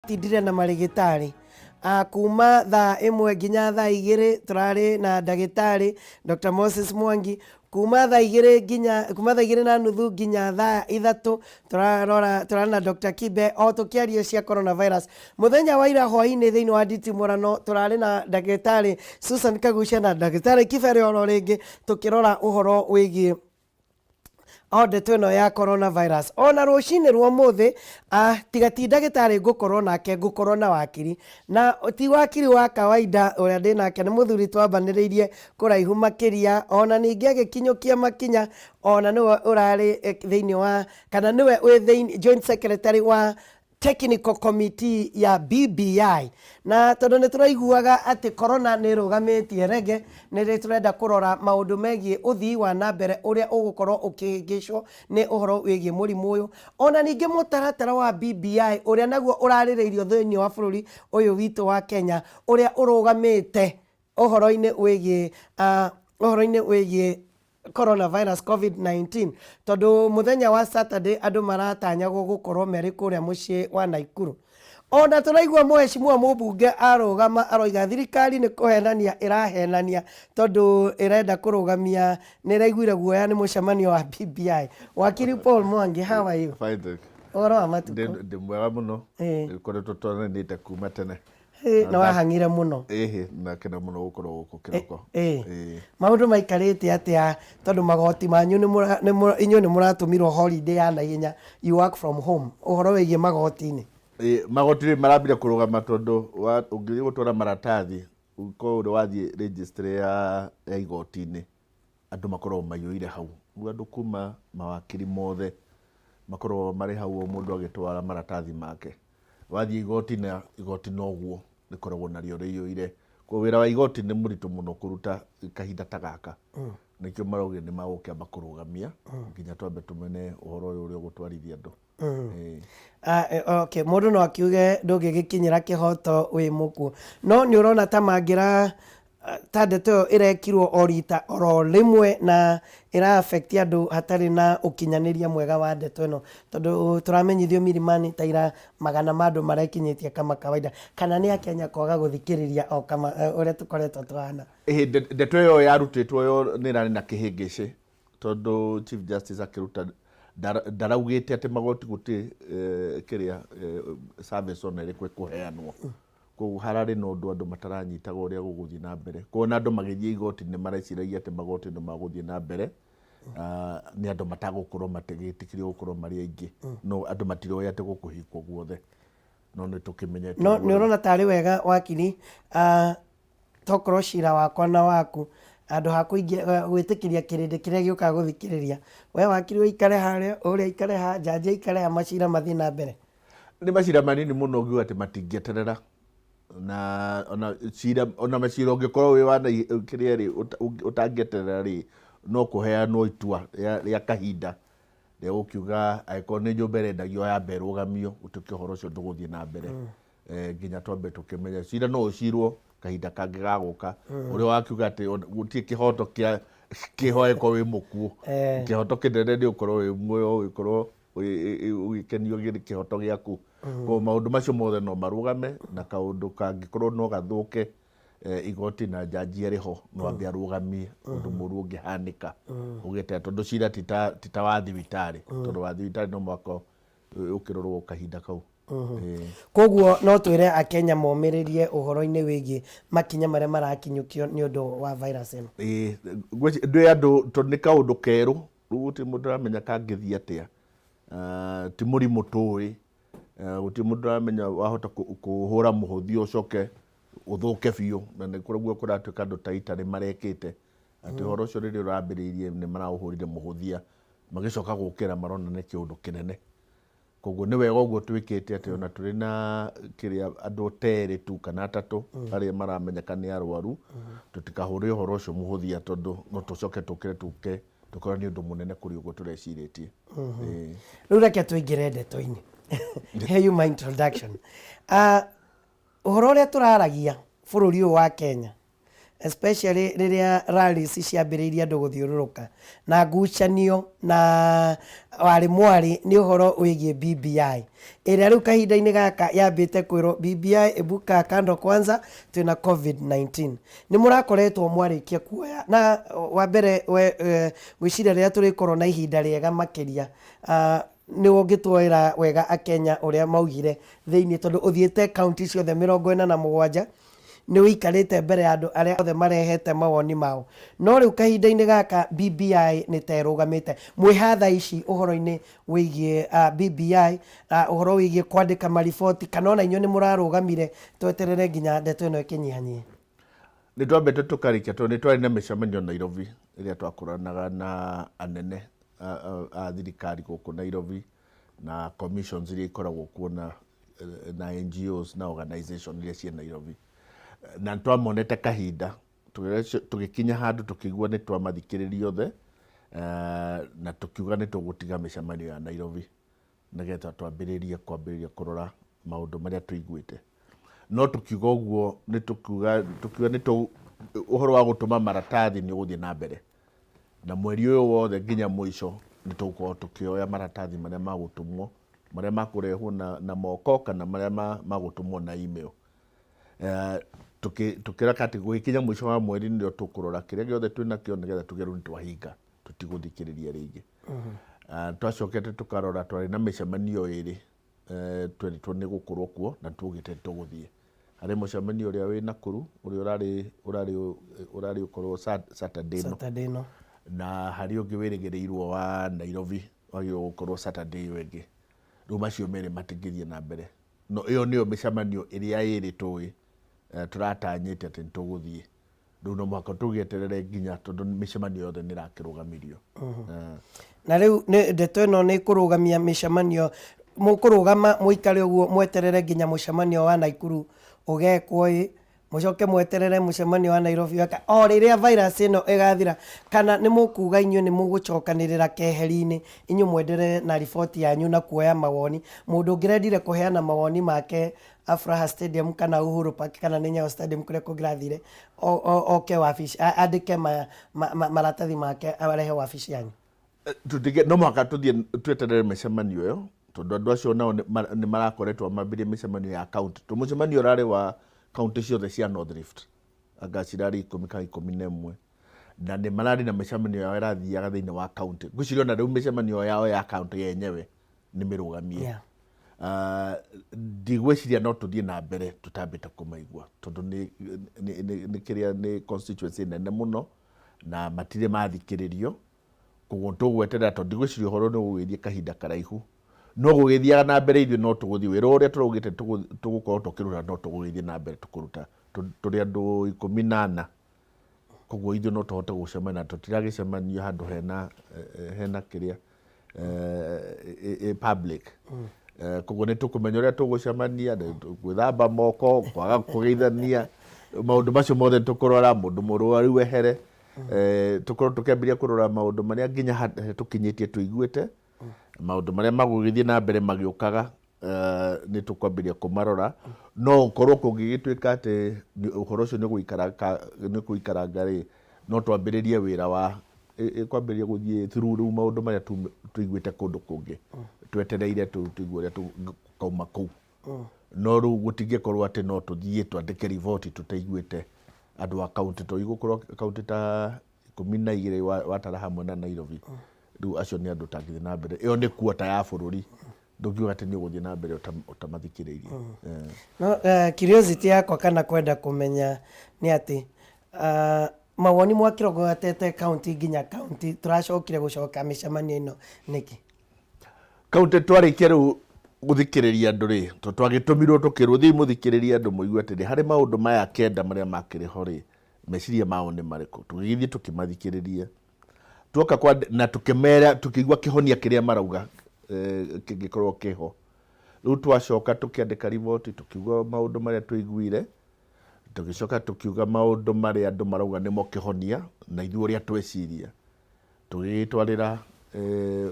tindire na marigitari kuma thaa imwe nginya thaa igiri turari na ndagitari Dr. Moses Mwangi kuma thaa igiri na nuthu nginya thaa ithatu turana na Dr. Kibe o tukiaria cia coronavirus. Muthenya wa ira hwaini thiini wa nditimurano turari na ndagitari Susan Kagucia na ndagitari Kibe oro ringi tukirora uhoro wigie ndeto ĩno ya coronavirus. Ona rũcinĩ rwa mũthĩ tiga ti ndagĩtarĩ ngũkorwo nake, ngũkorwo na wakiri, na ti wakiri wa kawaida ũrĩa ndĩ nake nĩ mũthuri twambanĩrĩirie kũraihu makĩria, ona ningĩ agĩkinyũkia makinya, ona nĩwe ũrarĩ thĩinĩ wa kana nĩwe wĩ joint secretary wa technical committee ya BBI, na tondu nĩ tũraiguaga atĩ corona nĩ ĩrũgamĩtie rege, nĩ tũrenda kũrora maũndũ megiĩ ũthii wa nambere ũrĩa ũgũkorwo ũkĩhĩngĩcwo nĩ ũhoro wĩgiĩ mũrimũ ũyũ, ona ningĩ mũtaratara wa BBI ũrĩa naguo ũrarĩrĩirio thĩinĩ wa bũrũri ũyũ witũ wa Kenya ũrĩa ũrũgamĩte ũhoro-inĩ wĩgiĩ coronavirus COVID-19, tondu muthenya wa Saturday andu maratanyagwo gukorwo meri kuria mucii wa Naikuru. Ona turaigua mheshimiwa mubunge arugama aroiga thirikari ni kuhenania irahenania tondu irenda kurugamia ni raiguire guoya ni mucemanio wa BBI. Wakiri Paul Mwangi, how are you? Fine. Oro amatuko. Ndi mwega muno. Koretwo twananite kuma tene. Na wahangire muno. Na kena muno gukorwo guku kiroko. Maundu maikarite atia tondu magoti manyu inyu ni muratumirwo holiday ya naihenya, you work from home. Uhoro wigie magoti-ini. Magoti marambire kurugama tondu ungithi gutwara maratathi ko uri wathie registry ya igoti-ini andu makorwo maiyuire hau. Andu kuma mawakiri mothe makorwo mari hau, mundu agitwara maratathi make. Wathie igoti noguo nikoragwo nario rĩiyũire. Kwa wĩra wa igoti nĩ mũritũ mũno kũruta kahinda ta gaka. Nĩkĩo marauga nĩ magũkĩamba kũrũgamia nginya twambe tũmene ũhoro ũyũ ũrĩa ũgũtwarithia andũ. Okay, mũndũ no akiuge ndũngĩgĩkinyĩra kĩhoto wĩ mũkuo, no nĩ ũrona ta mangĩra ta ndeto ĩyo ĩrekirwo o rita oro rĩmwe na ĩra affect andũ hatarĩ na ũkinyanĩria mwega wa ndeto ĩno, tondũ tũramenyithio Milimani taira magana ma andũ marekinyĩtie kama kawaida, kana nĩ Akenya kwaga gũthikĩrĩria o kama ũrĩa tũkoretwo tũhana. Ndeto ĩyo yarutĩtwo yo nĩ ĩrarĩ na kĩhĩngĩcĩ, tondũ Chief Justice akĩruta ndaraugĩte atĩ magoti gũtĩ kĩrĩa service ona ĩrĩkũ ĩkũheanwo. Koguo hararĩ na ũndũ andũ mataranyitaga ũrĩa gũgũthiĩ na mbere. Kuona andũ magĩthiĩ igoti-inĩ mareciragia atĩ magoti nĩ magũthiĩ na mbere, nĩ andũ matagũkorwo mategĩtĩkĩrio gũkorwo marĩ aingĩ, no andũ matiroĩ atĩ gũkũhingwo guothe, no nĩ tũkĩmenyete. No nĩ ũrona tarĩ wega wakiri, tokorwo cira wakwa na waku andũ gwĩtĩkĩria kĩrĩndĩ kĩrĩa gĩũkaga gũthikĩrĩria, we wakiri ũikare harĩa, ũrĩa aikare ha, jaji aikare ha, macira mathiĩ na mbere. Nĩ macira manini mũno ngiuga atĩ matingĩeterera, na ona macira ũngĩkorwo wĩ wa kĩrĩa rĩ ũtangĩeterera rĩ, no kũheanwo itua rĩa kahinda rĩa gũkiuga angĩkorwo nĩ nyũmba ĩrendagio yambe ĩrũgamio, gũtuĩke ũhoro ũcio ndũgũthiĩ na mbere nginya twambe tũkĩmenya. Cira no ũcirwo kahinda kangĩ gagũka, ũrĩa wakiuga atĩ gũtirĩ kĩhoto kĩhoeko wĩ mũkuo, kĩhoto kĩnene nĩ ũkorwo wĩ muoyo, ũgĩkorwo ũgĩkenio gĩ kĩhoto gĩaku. Kwa maũndũ macio mothe no marũgame, na kaũndũ kangĩkorwo no gathũke igoti na jaji arĩho no ambe arũgamie ũndũ mũru ũngĩhanĩka ũgĩte, tondũ cira ti ta wa thibitarĩ, tondũ wa thibitarĩ no mwaka ũkĩrorwo kahinda kau. Koguo no twĩre Akenya momĩrĩrie ũhoro-inĩ wĩgiĩ makinya marĩa marakinyũkio nĩ ũndũ wa virus ĩno. Ndĩ andũ tondũ nĩ kaũndũ kerũ, rĩu gũtirĩ mũndũ aramenya kangĩthiĩ atĩa, ti mũrimũ tũĩ, gũtirĩ mũndũ aramenya wahota kũhũra mũhũthia ũcoke ũthũke biũ, na nĩ kũrĩguo kũratuĩka andũ ta ita nĩ marekĩte atĩ ũhoro ũcio rĩrĩa ũrambĩrĩirie nĩ maraũhũrire mũhũthia magĩcoka gũkĩra marona nĩ kĩũndũ kĩnene. Koguo nĩ wega ũguo twĩkĩte atĩ ona tũrĩ na kĩrĩa andũ terĩ tu kana atatũ arĩa maramenyeka nĩ arwaru, tũtikahũre ũhoro ũcio mũhũthia, tondũ no tũcoke tũkĩre tũkorwo nĩ ũndũ mũnene kũrĩ ũguo tũrecirĩtie. Rĩu reke tũingĩre ndeto-inĩ. Here you my introduction. Ũhoro ũrĩa tũraragia bũrũri ũyũ wa Kenya especially riria rallies ciambĩrĩirie andũ gũthiũrũrũka na ngucanio na warĩ mwarĩ nĩ ũhoro wĩgiĩ BBI ĩrĩa rĩu kahinda-inĩ gaka yambĩte kwĩrwo BBI ebuka kando kwanza twĩna COVID-19 nĩ mũrakoretwo mwarĩkia kuoya na wa mbere gwĩciria rĩrĩa tũrĩkorwo na ihinda rĩega makĩria nĩ ũngĩtwoera wega akenya ũrĩa maugire thĩinĩ tondũ ũthiĩte kaunti ciothe 47 nĩ ũikarĩte mbere ya andũ arĩa othe marehete mawoni mao no rĩu kahinda-inĩ gaka BBI nĩ terũgamĩte mwĩhatha ici ũhoro-inĩ wĩgiĩ BBI ũhoro wĩgiĩ kwandĩka mariboti kana ona inyuĩ nĩ mũrarũgamire tweterere nginya ndeto ĩno ĩkĩnyihanyihe nĩ twambĩte tũkarĩkia tondũ nĩ twarĩ na mĩcemanio Nairobi ĩrĩa twakoranaga na anene a thirikari gũkũ Nairobi na commissions iria ikoragwo kuo na NGOs na organization iria ciĩ Nairobi na twamonete kahinda tũgĩkinya handũ tũkĩigua nĩ twamathikĩrĩria othe na tũkiuga nĩ tũgũtiga mĩcemanio ya Nairobi nĩgetha twambĩrĩrie kũrora maũndũ marĩa tũiguĩte no tũkiuga ũguo nĩ tũkiuga nĩ ũhoro wa gũtũma maratathi nĩ ũgũthiĩ na mbere na mweri ũyũ wothe nginya mũico nĩ tũgũkorwo tũkĩoya maratathi marĩa magũtũmwo marĩa makũrehwo na moko kana marĩa magũtũmwo na email tukĩreka atĩ gũgĩkinya mũico wa mweri nĩrĩo tũkũrora kĩrĩa gĩothe twĩnakĩo nĩgetha tuge rĩu nĩ twahinga tũtigũthikĩrĩria rĩngĩ twacokete tũkarora twarĩ na mĩcemanio ĩrĩ tweritwo nĩ gũkorwo kuo na tugĩte tũgũthiĩ harĩ mũcemanio ũrĩa wĩ Nakuru ũrĩa ũrarĩ ũkorwo Saturday no na harĩ ũngĩ wĩrĩgĩrĩirwo wa Nairobi wagĩrĩirwo gũkorwo Saturday ĩyo ĩngĩ rĩu macio merĩ matingĩthiĩ na mbere no ĩyo nĩyo mĩcemanio ĩrĩa ĩrĩ tũĩ turatanyĩte atĩ nĩ tũgũthiĩ rĩu no mũhaka tũgĩeterere nginya tondũ mĩcemanio yothe nĩ ĩrakĩrũgamĩrio na rĩu ndeto ĩno nĩ kũrũgamia mĩcemanio mũkũrũgama mũikare ũguo mweterere nginya mũcemanio wa Naikuru ũgekwo mũcoke mweterere mũcemanio wa Nairobi o rĩrĩa virus ĩno ĩgathira kana nĩ mũkuga inyuĩ nĩ mũgũcokanĩrĩra keheri-inĩ inyuĩ mwenderere na riboti yanyu na kuoya mawoni mũndũ ũngĩrendire kũheana mawoni make Afraha Stadium kana Uhuru Park kana nĩ Nyayo Stadium kũrĩa kũngĩrathire oke wabici andĩke maratathi make arehe wabici yanyu no mũhaka tũthiĩ tweterere mĩcemanio ĩyo tondũ andũ acio nao nĩ marakoretwo mambĩrie mĩcemanio ya kaunti mũcemanio ũrarĩ wa kaunti ciothe cia North Rift anga cirarĩ 10 kana 11 na nĩ mararĩ na mĩcemanio yao ĩrathiaga thĩinĩ wa kaunti ngwĩciria ona rĩu mĩcemanio yao ya kaunti yenyewe nĩ mĩrũgamie ndigwĩciria no tũthiĩ na mbere tũtambĩte kũmaigua tondũ nĩ constituency nene mũno na matirĩ mathikĩrĩrio koguo tũgweterera tondũ ndigwĩciria ũhoro nĩ ũgũgĩthiĩ kahinda karaihu no gũgĩthiaga na mbere ithuĩ no tũgũthiĩ wĩra ũrĩa tũraugĩte tũgũkorwo tũkĩruta no tũgũgĩthiĩ na mbere tũkũruta tũrĩ andũ 14 koguo ithuĩ no tũhote gũcemania tũtiragĩcemania handũ hena kĩrĩa public koguo nĩ tũkũmenya ũrĩa tũgũcemania gwĩthamba moko kwaga kũgeithania maũndũ macio mothe tũkũrora mũndũ mũrwaru ehere tũkorwo tũkĩambĩrĩria kũrora maũndũ marĩa nginya tũkinyĩtie tũiguĩte maũndũ marĩa magũgĩthiĩ na mbere magĩũkaga nĩ tũkwambĩrĩria kũmarora no ũkorwo kũngĩgĩtuĩka atĩ ũhoro ũcio nĩ gũikaranga rĩ no twambĩrĩrie wĩra wa kwambĩrĩria gũthiĩ through rĩu maũndũ marĩa tũiguĩte kũndũ kũngĩ twetereire tũigue ũrĩa tũkauma kũu no rĩu gũtingĩkorwo atĩ no tũthiĩ twandĩke riboti tũtaiguĩte andũ a kaunti tũigũkorwo kaunti ta 12 watara hamwe na Nairobi rĩu acio nĩ andũ tangĩthiĩ na mbere ĩyo nĩ kuota ya bũrũri ndũngiuga atĩ nĩ ũgũthiĩ na mbere ũtamathikĩrĩirie no curiosity yakwa kana kwenda kũmenya nĩ atĩ mawoni mwakĩrogogatete kaunti nginya kaunti tũracokire gũcoka mĩcemanio ĩno nĩkĩ kaunti twarĩkia rĩu gũthikĩrĩria andũ rĩ twagĩtũmirwo tũkĩrwo thiĩ mũthikĩrĩria andũ mũigue atĩ harĩ maũndũ maya kenda marĩa makĩrĩ ho rĩ meciria mao nĩ marĩkũ tũgĩthiĩ tũkĩmathikĩrĩria tuoka na tũkĩmera tũkĩigua kĩhonia kĩrĩa marauga kĩngĩkorwo kĩho rĩu twacoka tũkĩandĩka riboti tũkiuga maũndũ marĩa tũiguire tũgĩcoka tũkiuga maũndũ marĩa andũ marauga nĩmo kĩhonia na ithuĩ ũrĩa tweciria tũgĩtwarĩra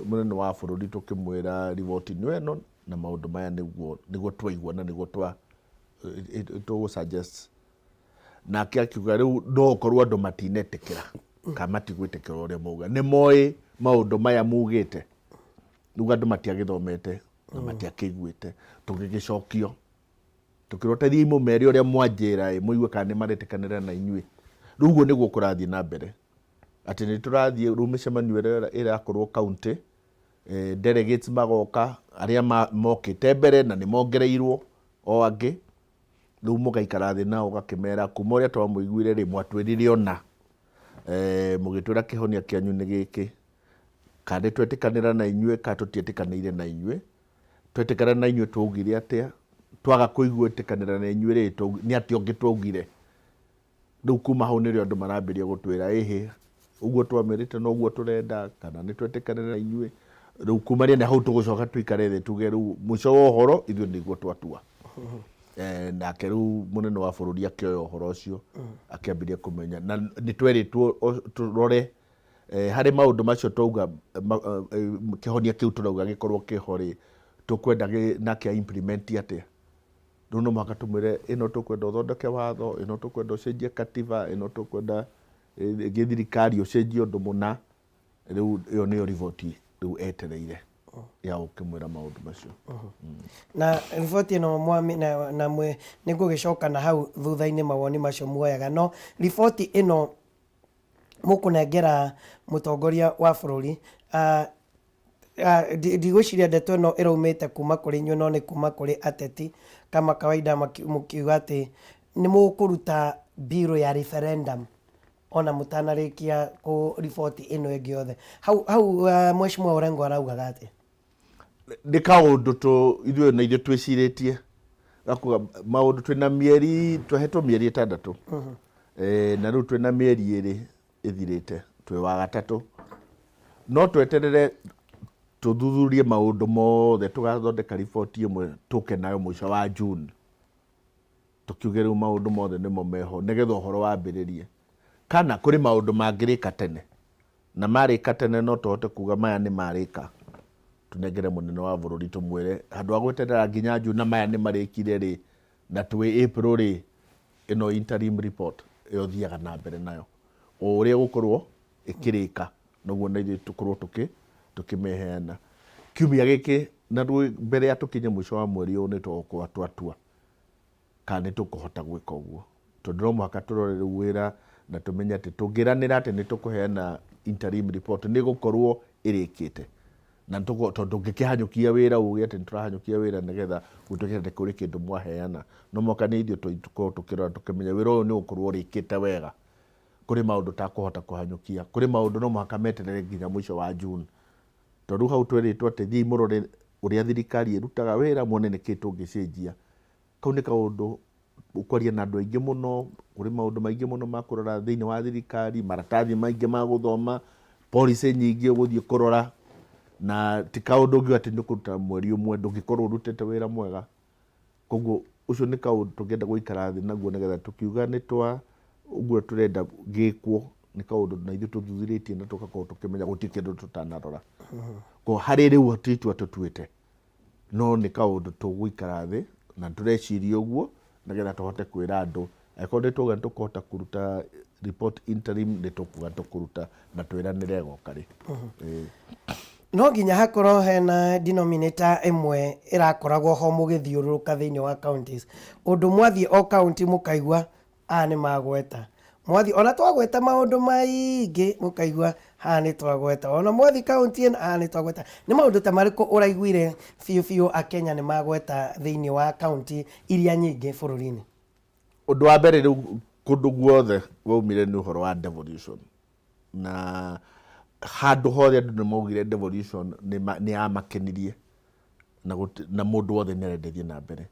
mũnene wa bũrũri tũkĩmwĩra riboti ĩno na maũndũ maya nĩguo twaigua na nĩguo tũgũsuggest nake akiuga riu no korwo andu matinetikira ka matigwitikira uria mauga ni moe maundu maya mugite riu andu matiagithomete na matiakiguite tugigicokio tukirotethia imumeri uria mwanjira muigue kana maretikanira na inyui riu guo niguo kurathie na mbere ati ni turathie riu micemanio irakorwo county delegates magoka aria mokite mbere na ni mongereirwo o angi riu mugaikara thi nao gakimera kuma uria twamuiguire ri mwatwirire ona mugitwira kihonia kianyu ni giki kandi twetikanira na inyue ka tutietikanire na inyue twetikana na inyue twaugire atia twaga kuiguitikanira na inyue ri ni atio ngitwaugire riu kuma hau nirio andu marambiria gutwira ehe uguo twamerite no uguo turenda kana ni twetikanira na inyue riu kuma ri hau tugucoka tuikare thi tuge riu muico wa uhoro ithuĩ niguo twatua nake riu munene wa bururi akioya uhoro ucio akiambiria kumenya na ni tweritwo turore hari maundu macio twauga kihonia kiu turauga gikorwo kihori tukwenda nake implement atia riu no mwaka tumwire ino tukwenda uthondeke watho ino tukwenda ucenjie katiba ino tukwenda githirikari ucenjie undu muna riu iyo niyo rivoti riu etereire ya ukimwira maundu macio na riboti ino mwami na mwe nigugicoka na hau thutha-ini mawoni macio muoyaga no riboti ino mukunengera mutongoria wa bururi ndigwiciria ndeto ino iraumite kuma kuri inyuĩ no ni kuma kuri ateti kama kawaida mukiuga ati ni mukuruta biro ya referendum ona mutanarikia ku riboti ino ingi yothe hau mheshimiwa Orengo araugaga ati ni kaundu ithuĩ na ithuĩ twiciritie gakuga maundu twina mieri twehetwo mieri 6 na riu twina mieri 2 ithirite twi wa gatatu no tweterere tuthuthurie maundu mothe tugathondeka riboti imwe tuke nayo mwico wa June tukiuge riu maundu mothe nimo meho nigetha uhoro wambiririe kana kuri maundu mangirika tene na marika tene no tuhote kuga maya ni marika tunengere munene wa bururi tumwire handu ha gweterera nginya June na maya ni marikire ri na twi April ri ino interim report iyo thiaga na mbere nayo o uria gukorwo ikirika noguo na ithuĩ tukorwo tukimeheana kiumia giki na mbere ya tukinye mwico wa mweri uyu ni tugokwa twatua kana tukuhota gwika uguo tondu no mwaka turore wira na tumenye ati tungiranira ati ni tukuheana interim report ni gukorwo irikite na tondu ngikihanyukia wira ugi ati turahanyukia wira nigetha gutukire kuri kindu mwaheana no mwaka ni ithuĩ tukorwo tukirora tukimenya wira uyu ni ukorwo urikite wega kuri maundu takuhota kuhanyukia kuri maundu no mwaka meterere nginya mwico wa June tondu hau tweritwo ati thii murore uria thirikari irutaga wira muone niki tungicenjia kau ni kaundu ukwaria na andu aingi muno kuri maundu maingi muno ma kurora thiini wa thirikari maratathi maingi ma guthoma policy nyingi uguthie kurora na ti kaundu ngi ati nikuruta mweri umwe ndungikorwo urutete wira mwega koguo ucio ni kaundu tungienda guikara thi naguo nigetha tukiuga ni twa uguo turenda gikwo ni kaundu na ithuĩ tuthuthuritie na tugakorwo tukimenya guti kindu tutanarora ko hari riu atitua tutuite no ni kaundu tuguikara thi na tureciria uguo nigetha tuhote kwira andu akorwo tuga tukuhota kuruta report interim ni tukuga tukuruta na twiranire gokari no nginya hakorwo hena denominator imwe irakoragwo ho mugithiururuka thiini wa counties undu mwathie o county mukaigua ni magweta mwathi ona twagweta maundu maingi mukaigua ni twagweta ona mwathi county ni twagweta ni maundu ta mariko uraiguire fiu akenya ni magweta thiini wa county iria nyingi bururi-ini undu wa mbere riu kundu guothe waumire ni uhoro wa devolution na handu hothe andu ni maugire devolution ni amakenirie na mundu wothe ni arendethie na mbere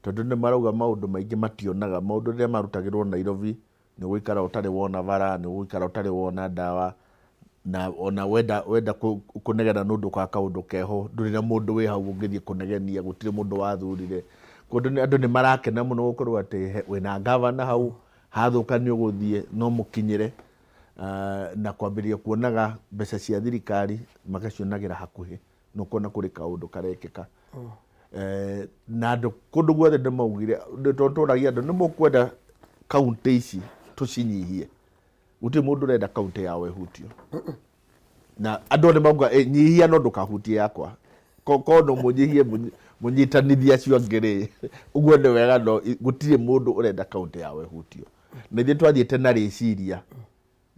tondu ni marauga maundu maingi mationaga maundu ria marutagirwo Nairobi ni guikara utari wona bara ni guikara utari wona dawa na ona wenda kunegena nundu kwa kaundu keho nduri na mundu wi hau ungithie kunegenia gutire mundu wathurire kundu andu ni marakena muno gukorwo ati wina governor hau hathukani uguthie no mukinyire na kwambiria kuonaga mbeca cia thirikari magacionagira hakuhi no kuona kuri kaundu karekeka na andu kundu guothe ndimaugire turagia andu ni mukwenda kaunti ici tucinyihie guti mundu renda kaunti yawe hutio na andu ni mauga nyihia no ndukahutie yakwa kono munyihie munyitanithia cio ngiri uguo ni wega no gutire mundu urenda kaunti yawe hutio na ithuĩ twathiĩte na rĩciria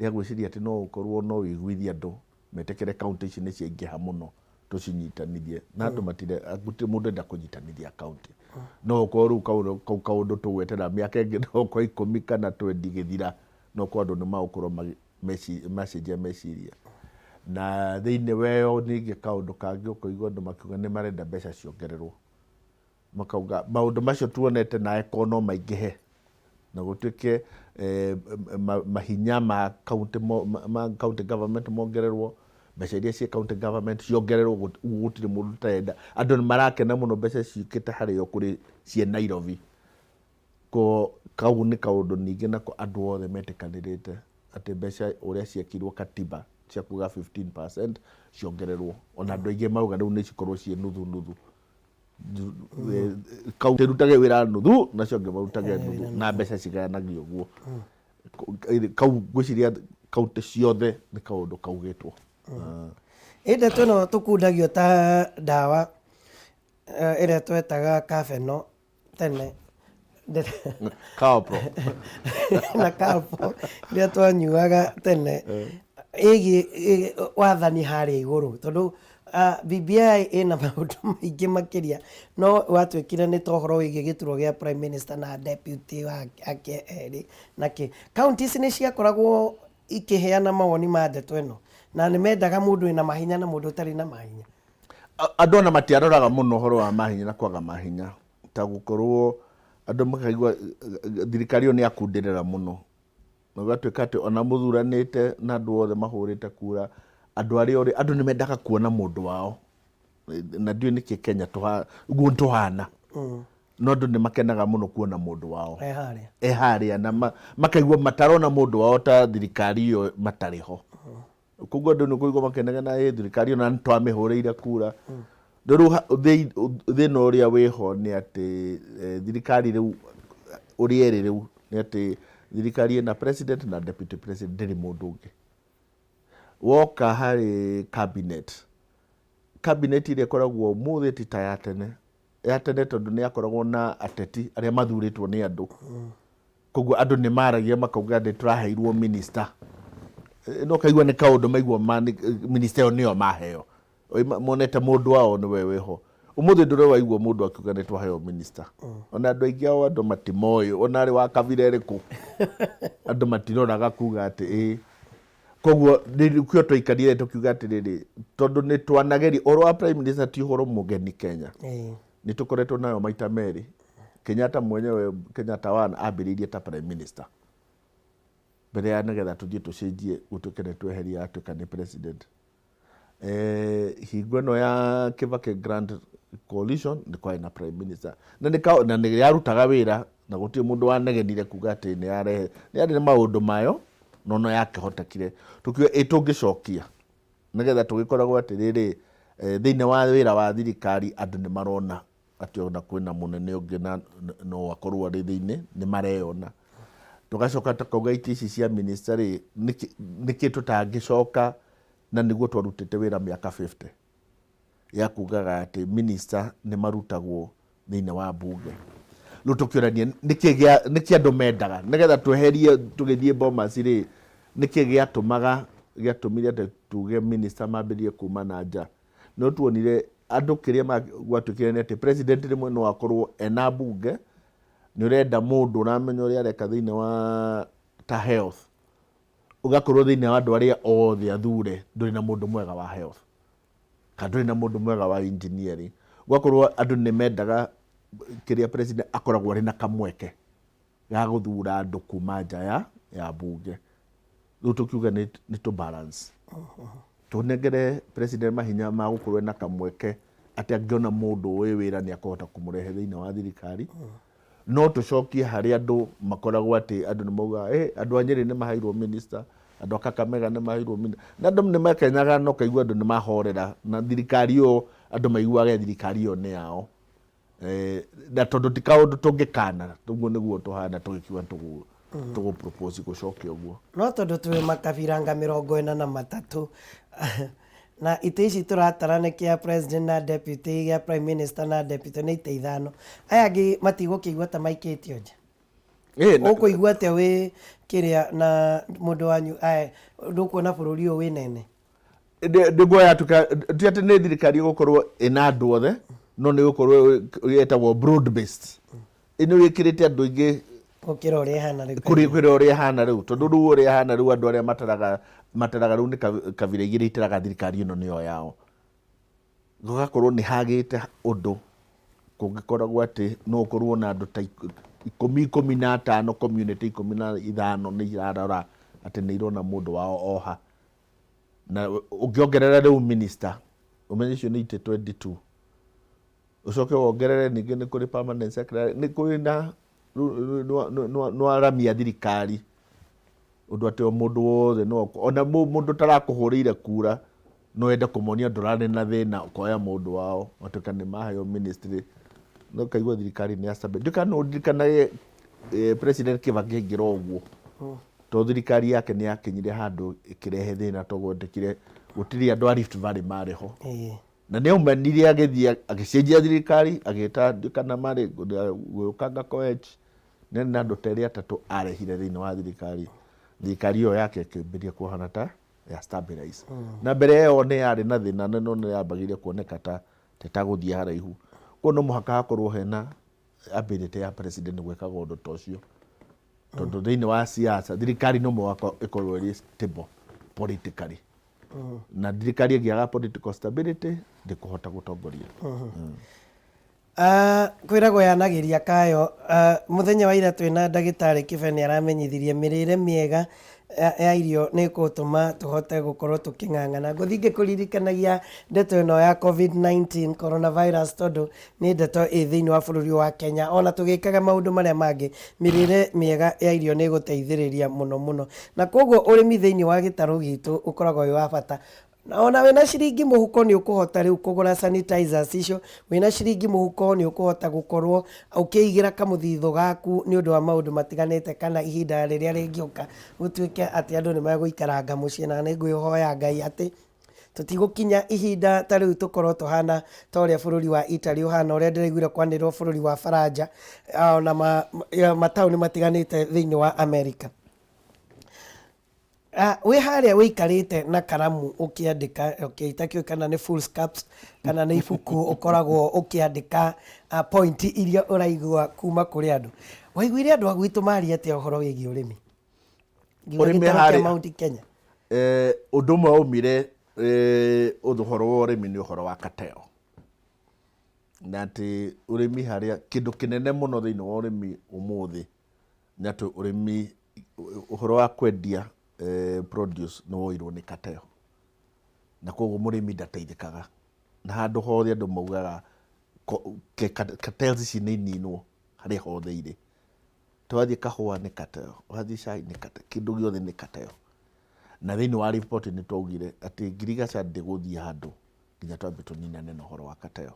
rĩa gwĩciria atĩ no ũkorwo no wĩiguithie andũ metekere kaunti ici nĩ ciaingĩha mũno tũcinyitanithie na andũ gũtirĩ mũndũ enda kũnyitanithia kaunti no ũkorwo rĩu kau kaũndũ tũgwetera mĩaka ĩngĩ no kwa 10 kana 20 gĩthira no kwa andũ nĩ magũkorwo macenjia meciria na thĩinĩ weyo ningĩ kaũndũ kangĩ ũkũigua andũ makiuga nĩ marenda mbeca ciongererwo makauga maũndũ macio tuonete na no maingĩhe na gũtuĩke mahinya ma county government mongererwo mbeca iria cia county government ciongererwo gũtirĩ mũndũ ũtarenda andũ nĩ marakena mũno mbeca ciũkĩte harĩa kũrĩ cia Nairobi kau nĩ kaũndũ ningĩ nako andũ othe metĩkanĩrĩte atĩ mbeca ũrĩa ciekirwo katiba cia kuga 15% ciongererwo ona andũ aingĩ mauga rĩu nĩ cikorwo ciĩ nuthu kaunti rutage wĩra nuthu nacio angĩ marutage nuthu na mbeca cigayanagio ũguo kau gwĩciria kaunti ciothe nĩ kaũndũ kaugĩtwo ĩndĩ twĩno tũkundagio ta ndawa ĩrĩa twetaga kabeno tene Calpro na Calpro ĩrĩa twanyuaga tene ĩgiĩ wathani harĩa igũrũ tondũ BBI ĩna maũndũ maingĩ makĩria no watuĩkire nĩ tohoro wĩgiĩ gĩturwa gĩa prime minister na deputy wake erĩ nake kaunti ici nĩ ciakoragwo ikĩheana mawoni ma ndeto ĩno na nĩ mendaga mũndũ wĩna mahinya na mũndũ ũtarĩ na mahinya andũ ona matiaroraga mũno ũhoro wa mahinya na kwaga mahinya ta gũkorwo andũ makaigua thirikari ĩyo nĩ yakundĩrĩra mũno na gũtuĩka atĩ ona mũthuranĩte na andũ othe mahũrĩte kura andũ nĩ mendaga kuona mũndũ wao na ndiũ nĩkĩ Kenya guo tũhana no andũ nĩ makenaga mũno kuona mũndũ wao harĩa na makaigua matarona mũndũ wao ta thirikari ĩyo matarĩ ho koguo andũ nĩ kũigua makenaga na thirikari ĩyo na nĩtwamĩhũrĩire kura rĩu thĩna ũrĩa wĩho nĩ atĩ thirikari rĩu ũrĩa ĩrĩ rĩu nĩ atĩ thirikari ĩna president na deputy president ndĩrĩ mũndũ ũngĩ woka harĩ cabinet iria ĩkoragwo mũthĩ ti ta ya tene tondũ nĩ yakoragwo na ateti arĩa mathurĩtwo nĩ andũ koguo andũ nĩ maragia makauga nĩ tũraheirwo minister no kaigua nĩ kaũndũ maigua minister ĩyo nĩyo maheo monete mũndũ wao nĩwe wĩho ũmũthĩ ndũrĩ waigua mũndũ akiuga nĩ twaheo minister ona andũ aingĩ ao andũ matimoĩ ona arĩ wa kabira ĩrĩkũ andũ matiroraga kuga atĩ koguo nĩkĩo twaikarire tukiuga atĩrĩrĩ tondũ nĩ twanageria ũhoro wa prime minister ti ũhoro mũgeni Kenya nĩ tũkoretwo nayo maita merĩ Kenyatta mwenyewe Kenyatta ambĩrĩirie ta prime minister mbere ya nĩgetha tũthiĩ tũcenjie gũtuĩke nĩ tweheria atuĩka nĩ president hingo ĩno ya Kibaki Grand Coalition nĩ kwarĩ na prime minister na nĩ yarutaga wĩra na gũtirĩ mũndũ wanegenire kuga atĩ nĩ yarĩ na maũndũ mayo no yakĩhotekire tukiuga tũngĩcokia nĩgetha tũgĩkoragwo atĩrĩrĩ thĩinĩ wa wĩra wa thirikari andũ nĩ marona atĩ ona kwĩna mũnene ũngĩ no akorwo arĩ thĩinĩ nĩ mareyona tũgacoka tukauga itĩ ici cia minister nĩkĩ tũtangĩcoka na nĩguo twarutĩte wĩra mĩaka 50 ya kugaga atĩ minister nĩ marutagwo thĩinĩ wa bunge rĩu tũkĩorania nĩkĩ andũ mendaga nĩgetha tweherie tũgĩthiĩ Bomas rĩ nĩkĩ gĩatũmire atĩ tuge minister mambĩrĩrie kuma na nja no tuonire andũ kĩrĩa gwatuĩkire nĩ atĩ president rĩmwe no akorwo ena bunge nĩ ũrenda mũndũ ũramenya ũrĩa areka thĩinĩ wa ta health ũgakorwo thĩinĩ wa andũ arĩa othe athure ndũrĩ na mũndũ mwega wa health kana ndũrĩ na mũndũ mwega wa engineering ũgakorwo andũ nĩ mendaga kĩrĩa president akoragwo arĩ na kamweke ga gũthura andũ kuma nja ya bunge rĩu tũkiuga nĩ tũ balance tũnengere president mahinya ma gũkorwo na kamweke atĩ angĩona mũndũ ũĩ wĩra nĩ akũhota kũmũrehe thĩinĩ wa thirikari no tũcokie harĩ andũ makoragwo atĩ andũ nĩ mauga andũ a Nyeri nĩ maheirwo minister andũ a Kakamega nĩ maheirwo minister na andũ nĩ makenyaga no kaigua andũ nĩ mahorera na thirikari ĩyo andũ maiguaga thirikari ĩyo nĩ yao na tondũ ti kaũndũ tũngĩkana ũguo nĩguo tũhana tũgĩkiuga tugo propose gucokia uguo no tondu twi makabiranga 43 na ite ici turatarana kia president na deputy ya prime minister na deputy nĩ ite ithano aya angĩ matigũkĩigua ta maikĩtio nja ũkũigua atĩa wĩ kĩrĩa na mũndũ wanyu ndũkuona bũrũri ũyũ wĩ nene ndiguoya ti atĩ nĩ thirikari gũkorwo ĩna andũ othe no nĩ gũkorwo yetagwo broad based ĩno wĩkĩrĩte andũ aingĩ gũkĩra ũrĩa ĩhana rĩu kũrĩ ũrĩa ĩhana rĩu tondũ rĩu ũrĩa ĩhana rĩu andũ arĩa mataraga rĩu nĩ kabira igĩrĩ itaraga thirikari ĩno nĩyo yao gũgakorwo nĩ hagĩte ũndũ kũngĩkoragwo atĩ no ũkorwo na andũ ta 15 community 15 nĩ irarora atĩ nĩ irona mũndũ wao oha na ũngĩongerera rĩu minister ũmenye icio nĩ ite 22 ucoke wongerere ningĩ nĩ kũrĩ permanent secretary nĩ kũrĩ na no aramia thirikari ũndũ atĩ mũndũ wothe no ona mũndũ tarakũhũrĩire kura no ende kũmonia ndũrarĩ na thĩna ũkoya mũndũ wao watuĩka nĩ maheo ministry no kaigua thirikari nĩ acabe ndikana president Kibaki aingĩra ũguo to thirikari yake nĩ yakinyire handũ ĩkĩrehe thĩna to gwendekire gũtirĩ andũ a Rift Valley marĩ ho na nĩ aumanire agĩthiĩ agĩcenjia thirikari agĩta kana marĩ gũkanga Koech na andũ terĩ atatũ arehire thĩinĩ wa thirikari ĩyo yake ĩkĩambĩrĩria kuohana ta ya stabilize na mbere ĩyo nĩ yarĩ na thĩna no nĩ yambagĩrĩria kuoneka ta tetagũthiĩ haraihu koguo no mũhaka hakorwo hena ability ya president gwĩkaga ũndũ ta ũcio tondũ thĩinĩ wa siasa thirikari no mũhaka ĩkorwo ĩrĩ stable politically na thirikari ĩngĩaga political stability ndĩkũhota gũtongoria kwĩragwo yanagĩria kayo mũthenya wa ira twĩna ndagĩtarĩ Kibe nĩ aramenyithirie mĩrĩre mĩega ya irio nĩ gũtũma tũhote gũkorwo tũkĩng'ang'ana ngũthiĩ ngĩkũririkanagia ndeto ĩno ya COVID-19 coronavirus tondũ nĩ ndeto ĩ thĩinĩ wa bũrũri wa Kenya ona tũgĩkaga maũndũ marĩa mangĩ mĩrĩre mĩega ya irio nĩ gũteithĩrĩria mũno mũno na koguo ũrĩmi thĩinĩ wa gĩtarũ gitũ ũkoragwo wĩ wa bata na ona wĩna ciringi mũhuko nĩ ũkũhota rĩu kũgũra sanitizers icio wĩna ciringi mũhuko nĩ ũkũhota gũkorwo ũkĩigĩra kamũthithũ gaku nĩ ũndũ wa maũndũ matiganĩte kana ihinda rĩrĩa rĩngĩũka gũtuĩke atĩ andũ nĩ megũikaranga mũciĩ na nĩ ngwĩhoya Ngai atĩ tũtigũkinya ihinda ta rĩu tũkorwo tũhana ta ũrĩa bũrũri wa Italy ũhana ũrĩa ndĩraiguire kwanĩrwo bũrũri wa Faranja ona mataũni matiganĩte thĩinĩ wa America wĩ harĩa wĩikarĩte na karamu ũkĩandĩka itakĩũĩ kana nĩ foolscapes kana nĩ ibuku ũkoragwo ũkĩandĩka point iria ũraigua kuma kũrĩ andũ waiguire andũ a gwitũ maria atĩa ũhoro wĩgiĩ ũrĩmi harĩa Mount Kenya ũndũ ũmwe waumire ũhoro wa ũrĩmi nĩ ũhoro wa kateo na atĩ ũrĩmi harĩa kĩndũ kĩnene mũno thĩinĩ wa ũrĩmi ũmũthĩ nĩ atĩ ũrĩmi ũhoro wa kwendia produce no woirwo nĩ kateo na koguo mũrĩmi ndateithĩkaga na handũ hothe andũ maugaga kateo ici nĩ ininwo harĩa hothe irĩ twathiĩ kahũa nĩ kateo wathiĩ cai nĩ kateo kĩndũ gĩothe nĩ kateo na thĩinĩ wa report nĩ twaugire atĩ ngirigaca ndĩgũthiĩ handũ nginya twambe tũninane na ũhoro wa kateo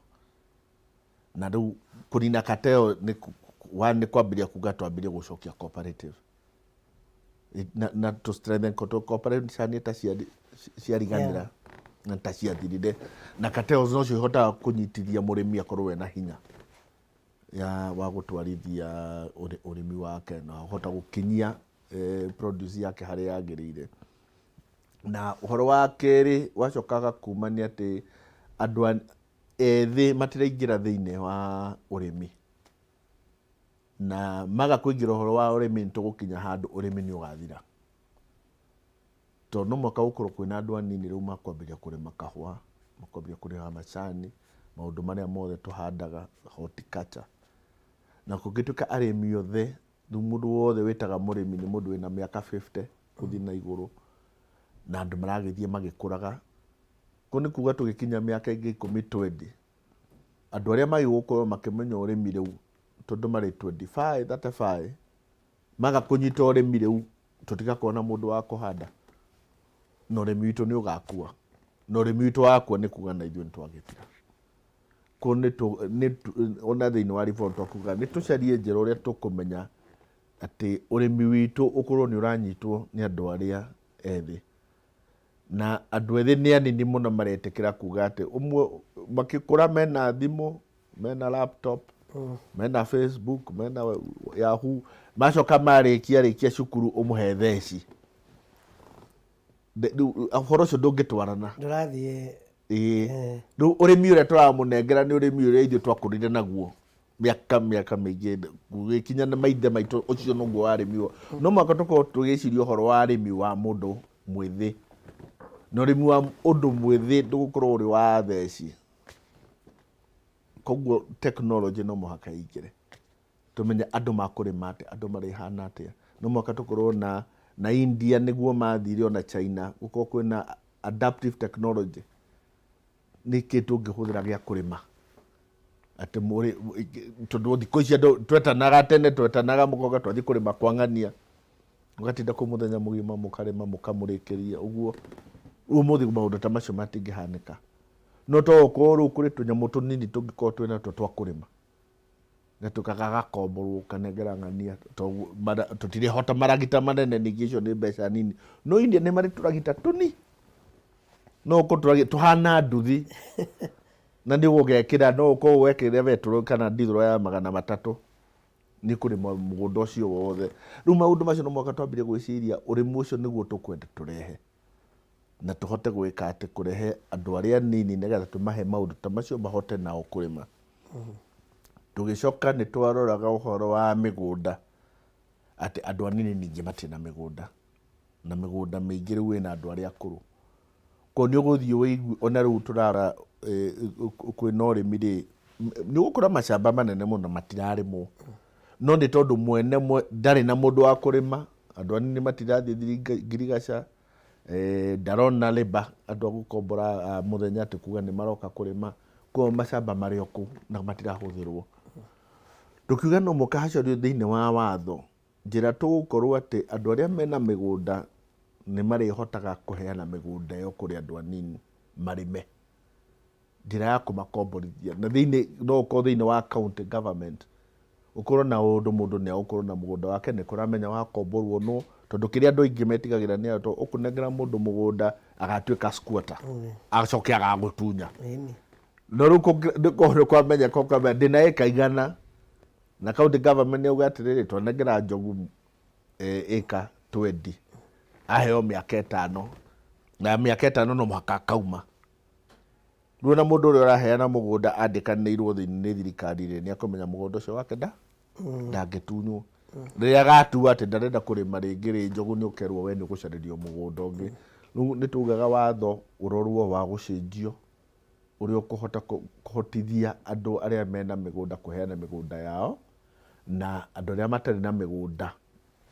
na rĩu kũnina kateo nĩ kwambĩrĩria kuga twambĩrĩrie gũcokia cooperative na to strengthen cooperative ta ciariganĩra na ta ciathirire na kateo no cio ihotaga kũnyitithia mũrĩmi akorwo we na hinya wa gũtwarithia ũrĩmi wake na ahota gũkinyia produce yake harĩa yagĩrĩire na ũhoro wa kerĩ wacokaga kuma nĩ atĩ andũ ethĩ matiraingĩra thĩinĩ wa ũrĩmi na maga kũingĩra ũhoro wa ũrĩmi nĩ tũgũkinya handũ ũrĩmi nĩ ũgathira tondũ no mwaka gũkorwo kwĩna andũ anini rĩu makwambĩrĩria kũrĩma kahũa makwambĩrĩria kũrĩma macani maũndũ marĩa mothe tũhandaga horticulture na kũngĩtuĩka arĩmi othe rĩu mũndũ wothe wĩtaga mũrĩmi nĩ mũndũ wĩna mĩaka 50 gũthiĩ na igũrũ na andũ maragĩthiĩ magĩkũraga kũ nĩ kuga tũgĩkinya mĩaka ĩngĩ 10-20 andũ arĩa magĩgũkorwo makĩmenya ũrĩmi rĩu tondũ marĩ 25-35 maga kũnyita ũrĩmi rĩu tũtigakorwo na mũndũ wa kũhanda na ũrĩmi witũ nĩ ũgakua na ũrĩmi witũ wakua nĩ kuga na ithuĩ nĩ twagĩtira kũ ona thĩinĩ wa report twakuga nĩ tũcarie njĩra ũrĩa tũkũmenya atä å rä mi witå å korwo nä å ranyitwo nä andå arä a ethä na andå ethä nä anini må no maretä kä ra kuga atä ũmwe makä kå ra mena thimå mena laptop mena Facebook mena Yahoo macoka marä kia cukuru å må he theci å horo å cio ndå ngä twarana ndårathiä rä u å rä mi å rä a tå ramå nengera nä å rä mi å rä a ithuä twakå rire naguo mä aka mä ingä gugä kinya nä maithe maitå å cio noguo warä mi no mwaka tå korwo tå gä ciria å horo wa rä mi wa må ndå mwä thä na å rä mi wa å ndå mwä thä ndå gå korwo å rä wa theci koguo technology no mũhaka ingĩre tũmenye andũ makũrĩma atĩa andũ marĩ hana atĩa no mũhaka tũkorwo na India nĩguo mathire ona China gũkorwo kwĩna adaptive technology nĩkĩ tũngĩhũthĩra gĩa kũrĩma atĩ tondũ thikũ ici andũ twetanaga tene twetanaga mũgoga twathiĩ kũrĩma kwang'ania ũgatinda kũ mũthenya mũgima mũkarĩma mũkamũrĩkĩria ũguo ũmũthĩ maũndũ ta macio matingĩhanĩka no to ko ru kuri tunyamå tunini tungĩkorwo twĩna two twa kũrĩma na tũkaga gakomborwo kanengera ng'ania tũtirĩ hota maragita manene ningĩ icio nĩ mbeca nini no India nĩ marĩ tũragita tũni no ko tũhana nduthi na nĩ ũgekĩra no ko wekĩrĩre betũrũ kana ndithũrũ ya 300 nĩ kũrĩma mũgũnda ũcio wothe rĩu maũndũ macio no mwaka twambirie gwĩciria ũrĩmi ũcio nĩguo tũkwenda tũrehe na tũhote gwĩka atĩ kũrehe andũ arĩa nini nĩgetha tũmahe maũndũ ta macio mahote nao kũrĩma tũgĩcoka nĩ twaroraga ũhoro wa mĩgũnda atĩ andũ anini ningĩ matirĩ na mĩgũnda na mĩgũnda mĩingĩ rĩu ĩna andũ arĩa akũrũ ko nĩ ũgũthiĩ wĩigue ona rĩu tũrara kwĩna ũrĩmi rĩ nĩ ũgũkora macamba manene mũno matirarĩmwo no nĩ tondũ mwene ndarĩ na mũndũ wa kũrĩma andũ anini matirathiĩ ngirigaca ndarona leba andũ a gũkombora mũthenya atĩ kuga nĩ maroka kũrĩma kwa macamba marĩ o kũu na matirahũthĩrwo tũkiuga no mũhaka hacario thĩinĩ wa watho njĩra tũgũkorwo atĩ andũ arĩa mena mĩgũnda nĩ marĩhotaga kũheana mĩgũnda ĩyo kũrĩ andũ anini marĩme njĩra ya kũmakomborithia na thĩinĩ no ũkorwo thĩinĩ wa county government ũkorwo na ũndũ mũndũ nĩ agũkorwo na mũgũnda wake nĩ kũramenya wakomborwo no tondũ kĩrĩa andũ aingĩ metigagĩra nĩ atĩ ũkũnengera mũndũ mũgũnda agatuĩka squatter acoke agagũtunya no rĩu nĩ kwamenya ndĩna ĩka igana na county government nĩ auga atĩrĩrĩ twanengera Njogu ĩka 20 aheo mĩaka 5 na mĩaka 5 no mũhaka akauma rĩu na mũndũ ũrĩa ũraheana mũgũnda andĩkanĩirwo thĩinĩ nĩ thirikari nĩ akũmenya mũgũnda ũcio wake ndangĩtunywo rĩrĩa gatua atĩ ndarenda kũrĩma rĩngĩ rĩ Njogu nĩ ũkerwo we nĩ ũgũcarĩrio mũgũnda ũngĩ rĩu nĩ tugaga watho ũrorwo wa gũcenjio ũrĩa ũkũhota kũhotithia andũ arĩa mena mĩgũnda kũheana mĩgũnda yao na andũ arĩa matarĩ na mĩgũnda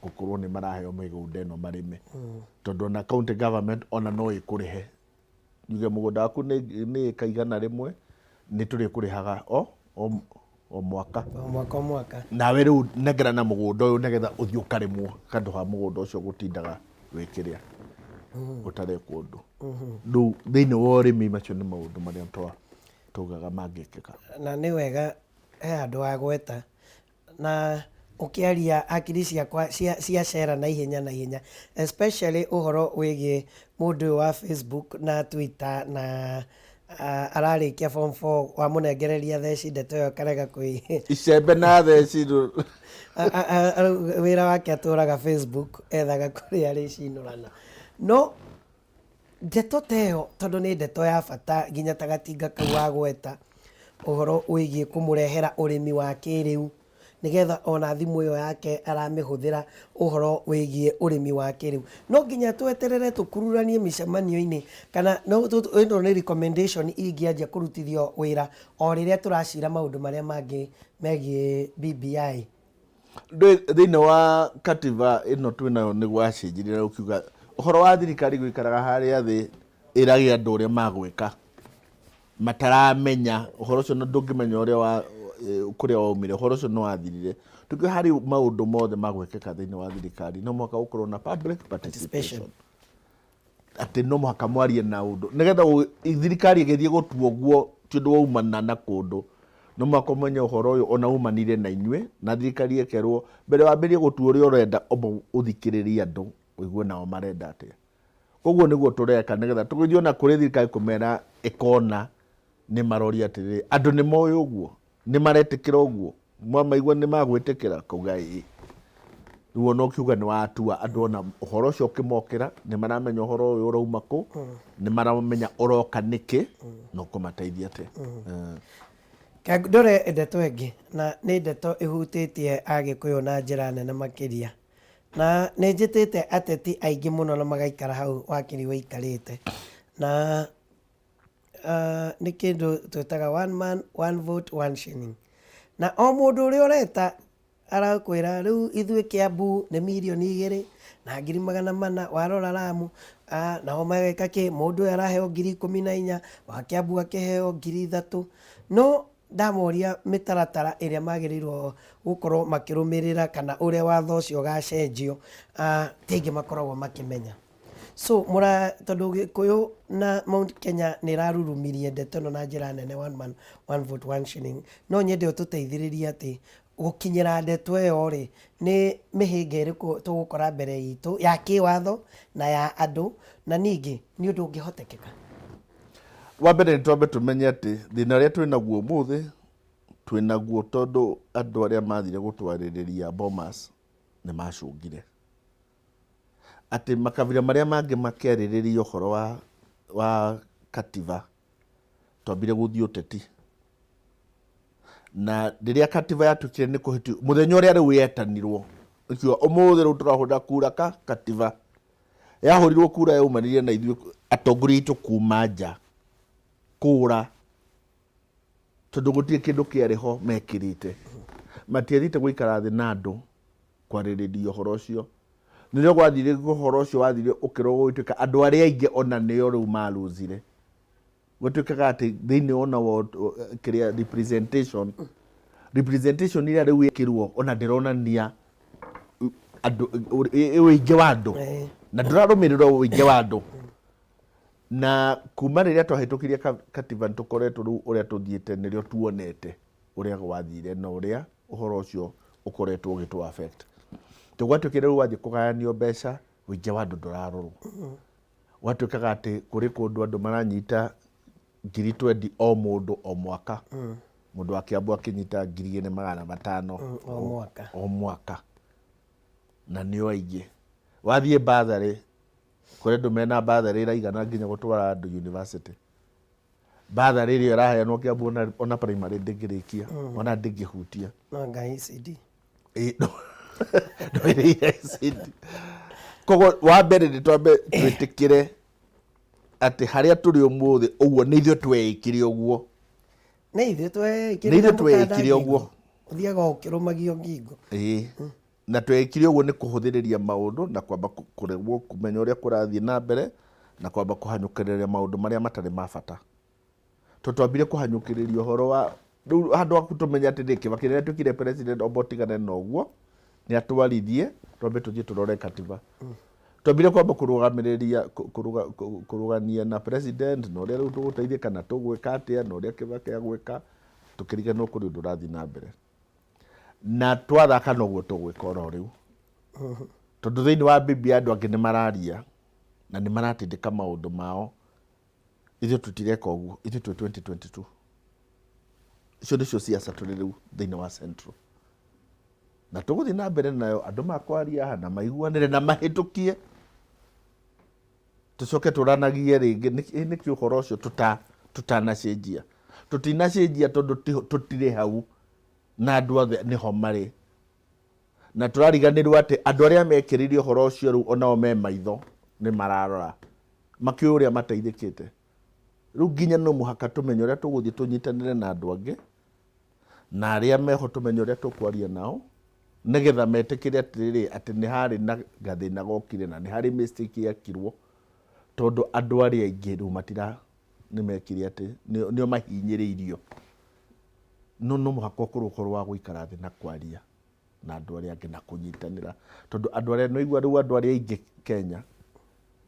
gũkorwo nĩ maraheo mĩgũnda ĩno marĩme tondũ na county government ona no ĩkũrĩhe yuge mũgũnda waku nĩ ĩka igana rĩmwe nĩ tũrĩkũrĩhaga o mwaka nawe rĩu nengera na mũgũnda ũyũ nĩgetha ũthiĩ ũkarĩmwo handũ ha mũgũnda ũcio gũtindaga wĩkĩrĩa ũtarekwo ũndũ rĩu thĩinĩ wa ũrĩmi macio nĩ maũndũ marĩa tugaga mangĩkĩka na nĩ wega he andũ a gweta na ũkĩaria akiri ciakwa ciacera na ihenya especially ũhoro wĩgiĩ mũndũ ũyũ wa Facebook na Twitter na ararĩkia form 4 wamũnengereria theci ndeto ĩyo karega kwĩ icembe na theci wĩra wake atũraga Facebook ethaga kũrĩa arĩcinũrana no ndeto teyo tondũ nĩ ndeto ya bata nginya ta gatinga kau wa gweta ũhoro wĩgiĩ kũmũrehera ũrĩmi wa kĩrĩu nĩgetha ona thimũ ĩyo yake aramĩhũthĩra ũhoro wĩgiĩ ũrĩmi wa kĩrĩu no nginya tweterere tũkururanie mĩcemanio-inĩ kana ĩno nĩ recommendation ingĩanjia kũrutithio wĩra o rĩrĩa tũracira maũndũ marĩa mangĩ megiĩ BBI thĩinĩ wa katiba ĩno twĩnayo nĩ gwacenjirie na ũkiuga ũhoro wa thirikari gwĩkaraga harĩa thĩ ĩragia andũ ũrĩa magwĩka mataramenya ũhoro ũcio ndũngĩmenya ũrĩa kũrĩa waumire ũhoro ũcio nĩ wathirire tũkiuga harĩ maũndũ mothe magwĩkĩka thĩinĩ wa thirikari no mũhaka gũkorwo na public participation atĩ no mũhaka mwarie na ũndũ nĩgetha thirikari ĩgĩthiĩ gũtua ũguo ti ũndũ waumana na kũndũ no makomenye uhoro uyu ona umanire na inywe na thirikari ekerwo mbere wa mbere gutua uri urenda uthikiriria andu uigue nao marenda atia. Koguo niguo tureka nigetha tugithio na kuri thirikari kumera ikona ni marori atiri andu ni moyo uguo ni maretikira uguo mwamaigua ni magwitikira kuga ii ruo no kiuga ni watua andu ona uhoro ucio ukimokira ni maramenya uhoro uyu urauma ku ni maramenya uroka niki no kumateithia atia. Ndore ndeto ĩngĩ na nĩ ndeto ĩhutĩtie Agĩkũyũ na njĩra nene makĩria, na nĩ njĩtĩte ateti aingĩ mũno na magaikara hau wakiri wĩikarĩte, na nĩ kĩndũ twĩtaga one man one vote one shilling, na o mũndũ ũrĩa ũreta arakwĩra rĩu ithuĩ Kĩambu nĩ mirioni 2 na 400 warora Lamu nao mageka kĩ, mũndũ ũyũ araheo 14,000 wa Kĩambu akĩheo 3,000 no ndamoria mĩtaratara ĩrĩa magĩrĩirwo gũkorwo makĩrũmĩrĩra kana ũrĩa watho ũcio ũgacenjio tĩngĩ makoragwo makĩmenya. So tondũ Gĩkũyũ na Mount Kenya nĩ rarurumirie ndeto ĩno na njĩra nene one man one vote one shilling, no nyende ũtũteithĩrĩrie atĩ gũkinyĩra ndeto ĩyo rĩ nĩ mĩhĩnga ĩrĩkũ tũgũkora mbere itũ ya kĩwatho na ya andũ, na ningĩ nĩ ũndũ ũngĩhotekeka. Wa mbere nĩ twambe tumenye atĩ thĩna ũrĩa twĩnaguo ũmũthĩ twĩnaguo tondũ andũ arĩa mathire gũtwarĩrĩria Bomas nĩ macũngire atĩ makabira marĩa mangĩ makĩarĩrĩria ũhoro wa katiba twambire gũthiĩ ũteti, na rĩrĩa katiba yatuĩkire nĩ kũhĩtio mũthenya ũrĩa rĩu yetanirwo nĩkĩo ũmũthĩ rĩu tũrahũthĩra kura katiba yahũrirwo kura yaumanire na ithuĩ atongoria aitũ kuma nja kura tondũ gũtirĩ kĩndũ kĩarĩ ho mekĩrĩte, matiathite gũikara thĩ na andũ kwarĩrĩria ũhoro ũcio. Nĩrĩo gwathire ũhoro ũcio wathire ũkĩrwo gũtuĩka andũ arĩa aingĩ ona nĩo rĩu malũzire, gũtuĩkaga atĩ thĩinĩ ona kĩrĩa representation iria rĩu ĩkĩrwo ona ndĩronania andũ ũingĩ wa andũ na ndũrarũmĩrĩra ũingĩ wa andũ. Na kuma rĩrĩa twahĩtũkirie katiba nĩtũkoretwo rĩu ũrĩa tũthiĩte nĩrĩo tuonete ũrĩa gwathire na ũrĩa ũhoro ũcio ũkoretwo ũgĩtũ affect. Tũgwatuĩkire rĩu wathiĩ kũgayanio mbeca ũingĩ wa andũ ndũrarorwo, gwatuĩkaga atĩ kũrĩ kũndũ andũ maranyita 20,000 o mũndũ o mwaka, mũndũ wa Kĩambu akĩnyita 2,500 o mwaka, na nĩo aingĩ. Wathiĩ batharĩ kũrĩ andũ mena batharĩ ĩraigana nginya gũtwara andũ university, batharĩ ĩrĩa ĩraheanwo Kĩambu ona primary ndĩngĩrĩkia ona ndĩngĩhutia koguo wa mbere nĩ twambe twĩtĩkĩre atĩ harĩa tũrĩ ũmũthĩ ũguo nĩ ithuĩ tweĩkire ũguo, nĩ ithuĩ tweĩkire ũguo ũthiaga ũkĩrũmagio ngingo na tweĩkire ũguo nĩ kũhũthĩrĩria maũndũ na kwamba kũregwo kũmenya ũrĩa kũrathiĩ na mbere na kwamba kũhanyũkĩrĩria maũndũ marĩa matarĩ ma bata. Twambire kũhanyũkĩrĩria ũhoro wa rĩu handũ haku tũmenya atĩ nĩ Kibaki rĩrĩa tuĩkire president obotigane na ũguo nĩ atwarithie twambe tũthiĩ tũrore katiba. Twambire kwamba kũrũgania na president na ũrĩa rĩu tũgũteithia kana tũgwĩka atĩa na ũrĩa Kibaki agwĩka, tũkĩriganĩrwo kũrĩ ũndũ ũrathiĩ na mbere na twathaka noguo tũgwĩka oro rĩu. Tondũ thĩinĩ wa BBI andũ angĩ nĩ mararia na nĩ maratindĩka maũndũ mao, ithuĩ tũtireka ũguo, ithuĩ twĩ 2022 icio nĩcio siasa tũrĩ rĩu thĩinĩ wa Central, na tũgũthiĩ na mbere nayo andũ makwaria haha na maiguanĩre na mahĩtũkie tũcoke tũranagie rĩngĩ nĩkĩ ũhoro ũcio tũtanacenjia. Tũtinacenjia tondũ tũtirĩ hau na andũ othe nĩho marĩ, na tũrariganĩrwo atĩ andũ arĩa mekĩrĩire ũhoro ũcio rĩu onao me maitho nĩ mararora makĩũĩ ũrĩa mateithĩkĩte. Rĩu nginya no mũhaka tũmenye ũrĩa tũgũthiĩ tũnyitanĩre na andũ angĩ na arĩa meho tũmenye ũrĩa tũkwaria nao nĩgetha metĩkĩre atĩrĩrĩ atĩ nĩ harĩ na gathĩna gokire na nĩ harĩ mistake yekirwo, tondũ andũ arĩa aingĩ rĩu nĩmekire atĩ nĩo mahinyĩrĩirio. No mũhaka ũkorwo wa gũikara thĩ na kwaria na andũ arĩa angĩ na kũnyitanĩra, tondũ andũ arĩa noigua rĩu andũ arĩa aingĩ Kenya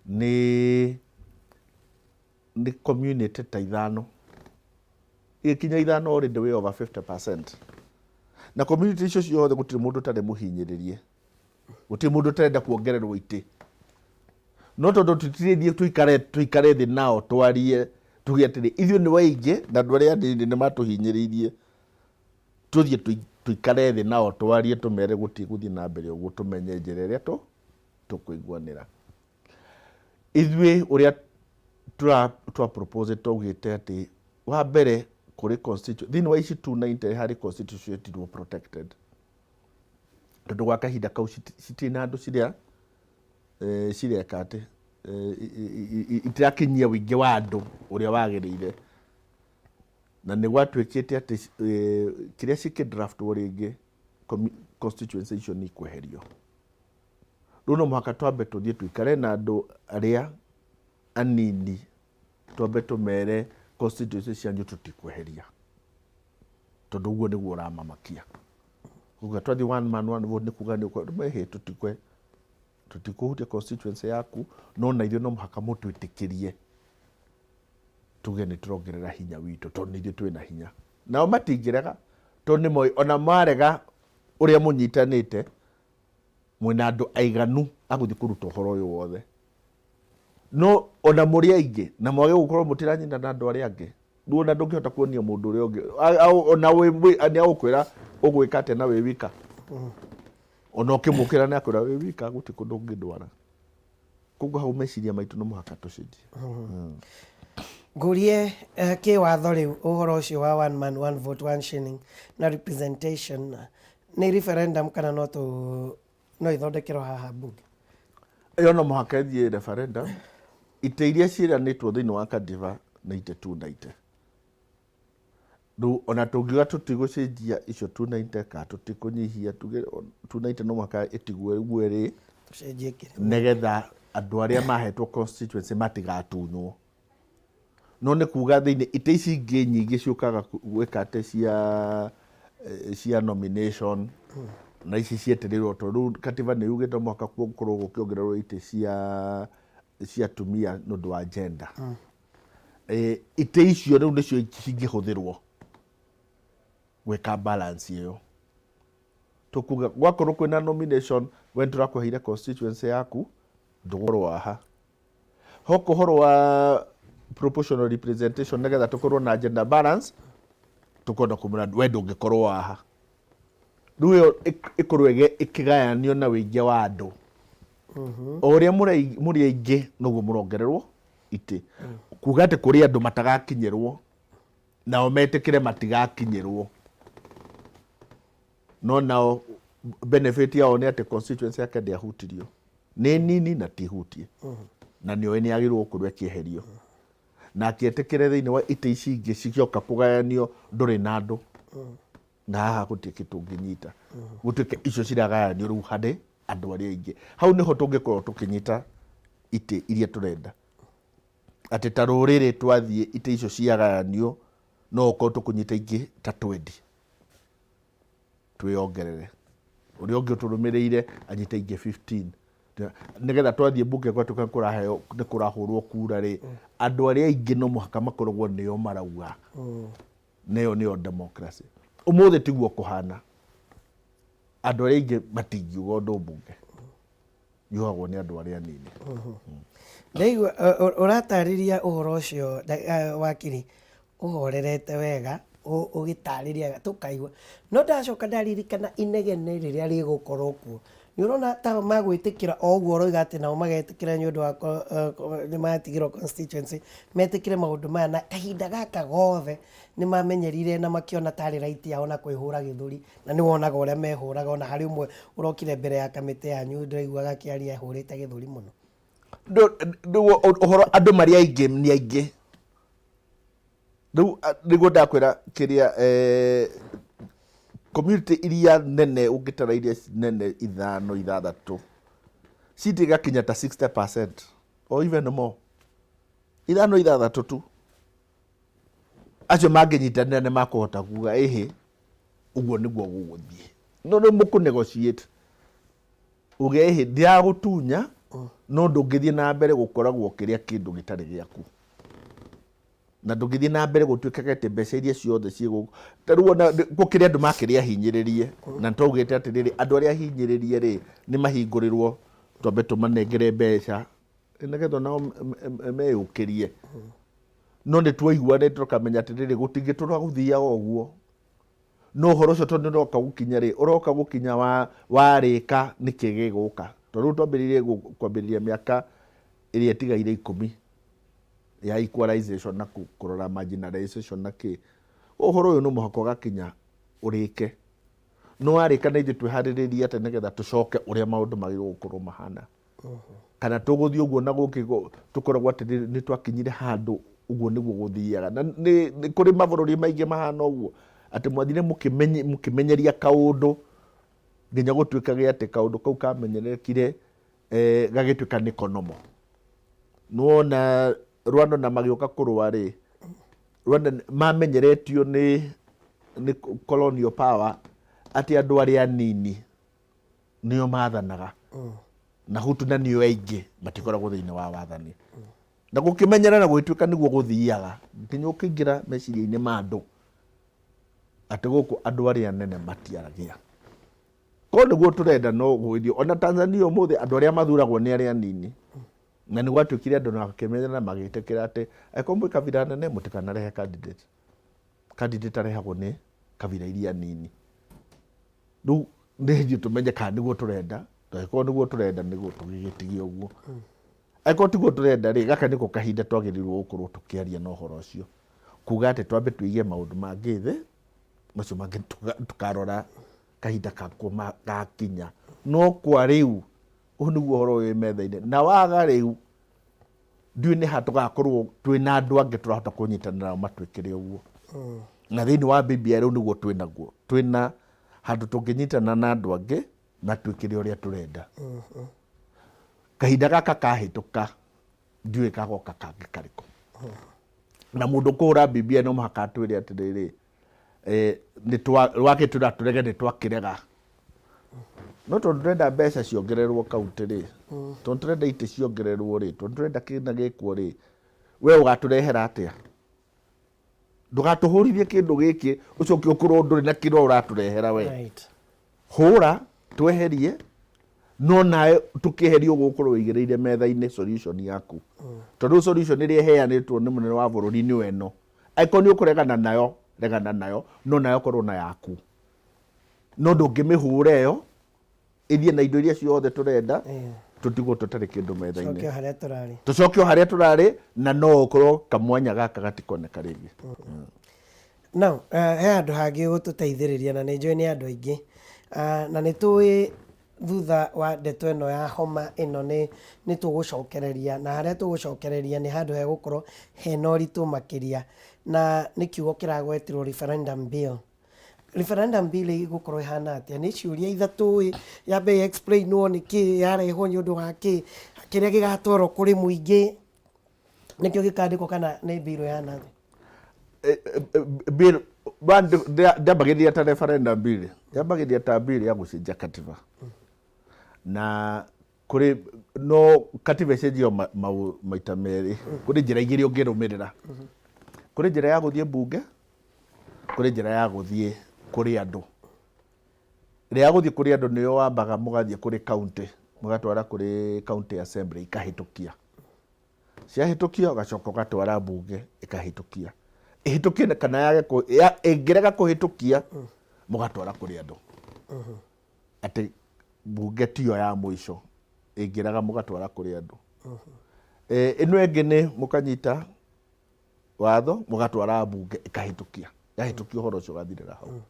nĩ community ta 5 ikinya ithano already way over 50%. Na community icio ciothe gutire mundu tare muhinyiririe. Gutire mundu tarenda kuongererwo ite. No tondu tutirithie tuikare thi nao twarie tuge atiri ithuĩ nĩ waingĩ na andũ arĩa anini nĩ matuhinyĩrĩirie tuthie tuikare thi nao twarie tumere gũthiĩ na mbere ũguo tumenye njĩra ĩrĩa tũkũiguanĩra. Ithuĩ ũrĩa twa propose tugĩte atĩ wa mbere kũrĩ constitution thĩinĩ wa ici 290 harĩ constitution yetirwo protected tondũ gwa kahinda kau citirĩ na andũ cireka atĩ itirakinyia wĩingĩ wa andũ ũrĩa wagĩrĩire, na nĩ gwatuĩkĩte atĩ kĩrĩa cikĩdraftwo rĩngĩ constituency icio nĩ ikweherio. Rĩu no mũhaka twambe tũthiĩ tuikare na andũ arĩa anini twambe tũmere constituency cianyu tũtikweheria, tondũ ũguo nĩguo ũramamakia. Kuga twathi one man one vote nĩ kuga nĩ tutikũhutia constituency yaku, no na ithuĩ no mũhaka mũtwĩtĩkĩrie tuge nĩ tũrongerera hinya witũ tondũ nĩ ithuĩ twĩna hinya. Nao matingĩrega tondũ nĩ moĩ ona marega ũrĩa mũnyitanĩte mwĩna andũ aiganu agũthiĩ kũruta ũhoro ũyũ wothe. No ona mũrĩ aingĩ na mwage gũkorwo mũtiranyita na andũ arĩa angĩ, rĩu ona ndũngĩhota kuonia mũndũ ũrĩa ũngĩ ona nĩ agũkwĩra ũgwĩka atĩa na wĩ wika. Ona ũkĩmũkĩra nĩ akwĩra wĩ wika gũtirĩ kũndũ ũngĩndwara. Koguo hau meciria maitũ no mũhaka tũcenjie. Ngurie kĩwatho rĩu ũhoro ũcio wa one man one vote one shilling na representation nĩ referendum kana no ithondekerwo haha bunge? Ĩyo no mũhaka ĩthiĩ referendum. Ite iria ciĩranĩtwo thĩinĩ wa katiba nĩ ite 290. Rĩu ona tũngiuga tũtigũcenjia icio 290 kana tũtikũnyihia tuge 290 no mũhaka ĩtigwo ũguo ĩrĩ nĩgetha andũ arĩa mahetwo constituency matigatunywo. No nĩ kuga thĩinĩ ite ici ingĩ nyingĩ ciũkaga gwĩka atĩ cia nomination na ici cietereirwo tondũ katiba nĩ yugĩte mwaka gũkorwo gũkĩongererwo ite cia tumia nĩ ũndũ wa gender. Ite icio rĩu nĩcio cingĩhũthĩrwo gwĩka balance ĩyo. Tũkuga gwakorwo kwĩna nomination we tũrakũheire constituency yaku ndũgorwo haha. Hoko horo wa proportional representation nĩgetha tũkorwo na gender balance tũkwenda kũmũra we ndũngĩkorwo haha. Rĩu ĩyo ĩkorwo ĩkĩgayanio na wĩingĩ wa andũ. O ũrĩa mũrĩ aingĩ noguo mũrongererwo ite. Kuga atĩ kũrĩ andũ matagakinyĩrwo nao metĩkĩre matigakinyĩrwo. No nao benefit yao nĩ atĩ constituency yake ndĩahutirio. Nĩ nini na tihutie. Na nĩoĩ nĩ agĩrĩirwo kũrĩa kĩeherio. Na akĩetĩkĩre thĩinĩ wa ite ici ingĩ cigĩoka kũgayanio ndũrĩ na andũ. Na haha gũtuĩke tũngĩnyita. Gũtuĩke icio ciragayanio rĩu harĩ andũ arĩa aingĩ. Hau nĩho tũngĩkorwo tũkĩnyita ite iria tũrenda. Atĩ ta rũrĩrĩ twathiĩ ite icio ciagayanio no ũkorwo tũkũnyita ingĩ ta 20. Twĩongerere. Ũrĩa ũngĩ tũrũmĩrĩire anyita ingĩ 15. Nĩgetha twathiĩ mbunge gwatuĩka nĩ kũrahũrwo kura rĩ, andũ arĩa aingĩ no mũhaka makoragwo nĩo marauga. Nĩyo democracy. Ũmũthĩ tiguo kũhana. Andũ arĩa aingĩ matingiuga ũndũ mbunge. Yugagwo nĩ andũ arĩa anini. Ndaigua ũratarĩria ũhoro ũcio wakiri ũhorerete wega ũgĩtarĩria tũkaigua. No ndacoka ndaririkana inegene rĩrĩa rĩgũkorwo kuo. Nĩ ũrona ta magwĩtĩkĩra o ũguo ũroiga atĩ nao magetĩkĩra nĩ ũndũ wa nĩ matigĩrwo constituency metĩkĩre maũndũ maya na kahinda gaka gothe nĩ mamenyerire na makĩona tarĩ right yao na kwĩhũra gĩthũri na nĩ wonaga ũrĩa mehũraga ona harĩ ũmwe ũrokire mbere ya kamĩtĩ yanyu ndĩraiguaga akĩaria hũrĩte gĩthũri mũno. Ũhoro andũ marĩ aingĩ nĩ aingĩ. Rĩu nĩguo ndakwĩra kĩrĩa community iria nene ũngĩtara iria nene 5-6 citigakĩnya ta 60% or even more. 5-6 tu acio mangĩnyitanĩra nĩ makũhota kuga ĩhĩ ũguo nĩguo gũgũthiĩ. No nĩ mũkũ-negotiate uge ĩhĩ ndiragũtunya no ndũngĩthiĩ na mbere gũkoragwo kĩrĩa kĩndũ gĩtarĩ gĩaku. na ndũngĩthiĩ na mbere gũtuĩkaga atĩ mbeca iria ciothe ciĩ gũkũ tarĩu ona gũkĩrĩ andũ makĩrĩa hinyĩrĩrie na nĩtwaugĩte atĩrĩrĩ andũ arĩa hinyĩrĩrie rĩ nĩ mahingũrĩrwo twambe tũmanengere mbeca nĩgetha nao meyũkĩrie no nĩ twaiguanĩte tũkamenya atĩrĩrĩ gũtingĩtũra gũthiaga ũguo no ũhoro ũcio tondũ nĩũroka gũkinya rĩ ũroka gũkinya warĩka nĩkĩ gĩgũka tondũ twambĩrĩirie kwambĩrĩria mĩaka ĩrĩa ĩtigaire 10 ya equalization na kũrora marginalization na kĩ ũhoro ũyũ no mũhaka ũgakinya ũrĩke no warĩka na ithuĩ twĩharĩrĩrie atĩ nĩgetha tũcoke ũrĩa maũndũ magĩrĩirwo gũkorwo mahana kana tũgũthiĩ ũguo na gũkĩ tũkoragwo atĩ nĩ twakinyire handũ ũguo nĩguo gũthiaga na nĩ kũrĩ mabũrũri maingĩ mahana ũguo atĩ mwathire mũkĩmenyeria kaũndũ nginya gũtuĩkage atĩ kaũndũ kau kamenyerekire gagĩtuĩka nĩ konomo nuona Rwanda na magĩũka kũrũa rĩ Rwanda mamenyeretio nĩ colonial power atĩ andũ arĩa anini nĩo mathanaga na hutu na nĩo aingĩ matikoragwo thĩinĩ wa wathani na gũkĩmenyera na gwĩtuĩka nĩguo gũthiaga nginya ũkĩingĩra meciria-inĩ ma andũ atĩ gũkũ andũ arĩa anene matiaragia ko nĩguo tũrenda no gũithio ona Tanzania ũmũthĩ andũ arĩa mathuragwo nĩ arĩa anini na nĩ gwatuĩkire andũ na kĩmenyana magĩtĩkĩra atĩ angĩkorwo mwĩ kabira nene mũtikanarehe candidate arehagwo nĩ kabira iria nini rĩu nĩ ithuĩ tũmenye kana nĩguo tũrenda angĩkorwo nĩguo tũrenda nĩguo tũgĩgĩtigie ũguo angĩkorwo tiguo tũrenda rĩ gaka nĩko kahinda twagĩrĩirwo gũkorwo tũkĩaria na ũhoro ũcio kuga atĩ twambe tũige maũndũ mangĩ thĩ macio mangĩ tũkarora kahinda kako gakinya no kwa rĩu ũyũ nĩguo ũhoro wĩ metha-inĩ na waga rĩu ndiũĩ nĩ ha tũgakorwo twĩna andũ angĩ tũrahota kũnyitanĩra matuĩkĩre ũguo na thĩinĩ wa BBI rĩu nĩguo twĩnaguo twĩna handũ tũngĩnyitana na andũ angĩ matuĩkĩre ũrĩa tũrenda kahinda gaka kahĩtũka ndiũĩ kagoka kangĩ karĩkũ na mũndũ kũhũra BBI no mũhaka atwĩre atĩrĩrĩ wagĩtũra tũrege nĩ twakĩrega no tondũ tũrenda mbeca ciongererwo kaunti rĩ tondũ tũrenda itĩ ciongererwo rĩ tondũ tũrenda kĩna gĩkwo rĩ we ũgatũrehera atĩa ndũgatũhũrithie kĩndũ gĩkĩ ũcoke ũkorwo ndũrĩ na kĩrĩa ũratũrehera we hũra tweherie no nawe tũkĩherio gũkorwo wĩigĩrĩire metha-inĩ solution yaku tondũ solution ĩrĩa ĩheanĩtwo nĩ mũnene wa bũrũri nĩ weno angĩkorwo nĩ ũkũregana nayo regana nayo no nayo korwo na yaku no ndũngĩmĩhũra ĩyo ĩthiĩ na indo iria ciothe tũrenda tũtigwo tũtarĩ kĩndũ metha-inĩ tũcoke o harĩa tũrarĩ na no ũkorwo kamwanya gaka gatikoneka rĩngĩ no he andũ hangĩ gũtũteithĩrĩria na nĩ njũĩ nĩ andũ aingĩ na nĩ tũĩ thutha wa ndeto ĩno ya homa ĩno nĩ tũgũcokereria na harĩa tũgũcokereria nĩ handũ hegũkorwo hena ũritũ makĩria na nĩ kiugo kĩragwetirwo referendum bill igũkorwo ihana atĩa nĩ ciũria ithatũ yambe explainwo nĩkĩ yarehwo nĩ ũndũ wa kĩ kĩrĩa gĩgatwarwo kũrĩ mũingĩ nĩkĩo gĩkandĩkwo kana nĩ bill ihana bill ndambagĩrĩria ta referendum bill yambagĩrĩria ta bill ya gũcenjia katiba na kũrĩ no katiba ĩcenjio maita merĩ kũrĩ njĩra igĩrĩ ũngĩrũmĩrĩra kũrĩ njĩra ya gũthiĩ mbunge kũrĩ njĩra ya gũthiĩ kũrĩ andũ ĩrĩa ya gũthiĩ kũrĩ andũ nĩyo wambaga mũgathiĩ kũrĩ county mũgatwara kũrĩ county assembly ikahĩtũkia ciahĩtũkia ũgacoka ũgatwara mbunge ĩkahĩtũkia ĩhĩtũkie kana yage ĩngĩrega kũhĩtũkia mũgatwara kũrĩ andũ atĩ mbunge tiyo ya mũico ĩngĩrega mũgatwara kũrĩ andũ ĩno ĩngĩ nĩ mũkanyita watho mũgatwara mbunge ĩkahĩtũkia yahĩtũkia ũhoro ũcio ũgathirĩra hau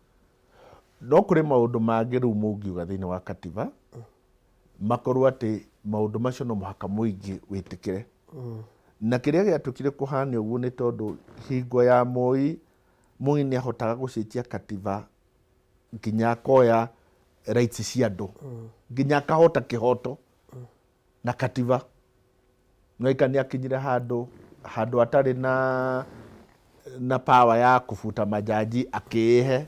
no kũrĩ maũndũ mangĩ rĩu mũngiuga thĩinĩ wa katiba makorwo atĩ maũndũ macio no mũhaka mũingĩ wĩtĩkĩre na kĩrĩa gĩatuĩkire kũhana ũguo nĩ tondũ hingo ya Moi nĩ ahotaga gũcenjia katiba nginya akoya rights cia andũ nginya akahota kĩhoto na katiba no nĩ akinyire handũ atarĩ na power ya kũbuta majaji akĩhe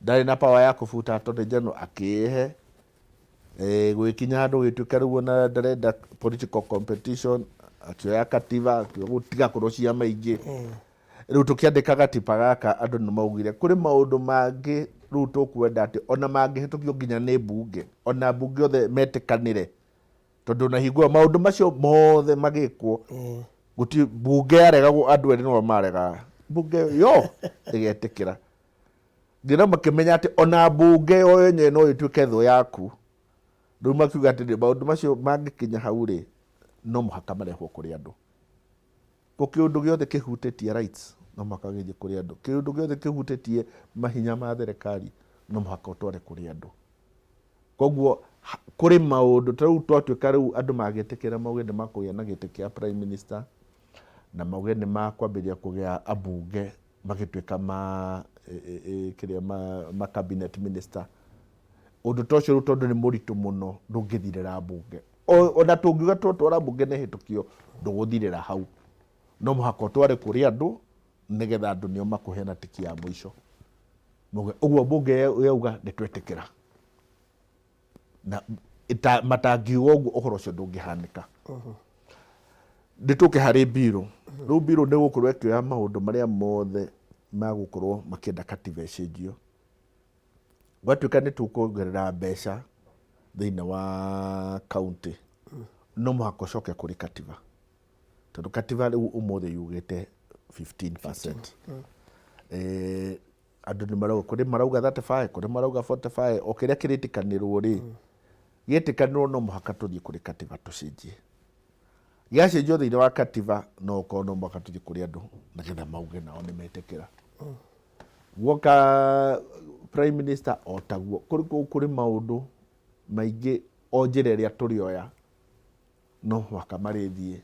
ndarĩ na power ya kũbuta attorney general akĩhe gwĩkinya handũ gĩtuĩka rĩu na ndarenda political competition akĩoya katiba gũtiga kũrwo ciama ingĩ riu tukiandika gatiba gaka andu ni maugire kuri maundu mangi riu tukwenda ati ona mangihitũkio nginya ni mbunge ona mbunge othe metikanire tondu na hingua maundu macio mothe magikwo guti mbunge yarega andu eri no marega mbunge yo igetikira ngira makimenya ati ona mbunge o yenye no ituike thu yaku riu makiuga ati maundu macio mangikinya hau ri no muhaka marehwo kuri andu ko kiundu giothe kihutitie rights no muhaka githie kuri andu kiundu giothe kihutitie mahinya ma thirikari no muhaka utware kuri andu koguo kuri maundu riu twatuika riu andu magitikira mauge ni makugia na giti kia prime minister na mauge ni makwambiria kugia ambunge magituika kiria ma cabinet minister undu tocio riu tondu ni muritu muno ndungithirira mbunge ona tungiuga twara mbunge ni hitukio nduguthirira hau no muhaka utware kuri andu nigetha andu nio makuheana tiki ya mwisho muge uguo mbunge yauga nitwetikira na matangiuga uguo uhoro ucio ndungihanika ndituke hari biro riu biro ni gukorwo ikioya maundu maria mothe magukorwo makienda katiba icenjio gwatuika ni tukuongerera mbeca thiini wa county no muhaka ucoke kuri katiba tondu katiba riu umothe yugite 15%. Andu ni marauga kuri marauga 35 kuri marauga 45 o kiria kiritikanirwo ri gitikanirwo no muhaka tuthie kuri katiba tucenjie giacenjio thiini wa katiba no ko no muhaka tuthie kuri andu nigetha mauge nao ni metikira guoka prime minister otaguo kuri maundu maingi o njira iria turioya no muhaka marithie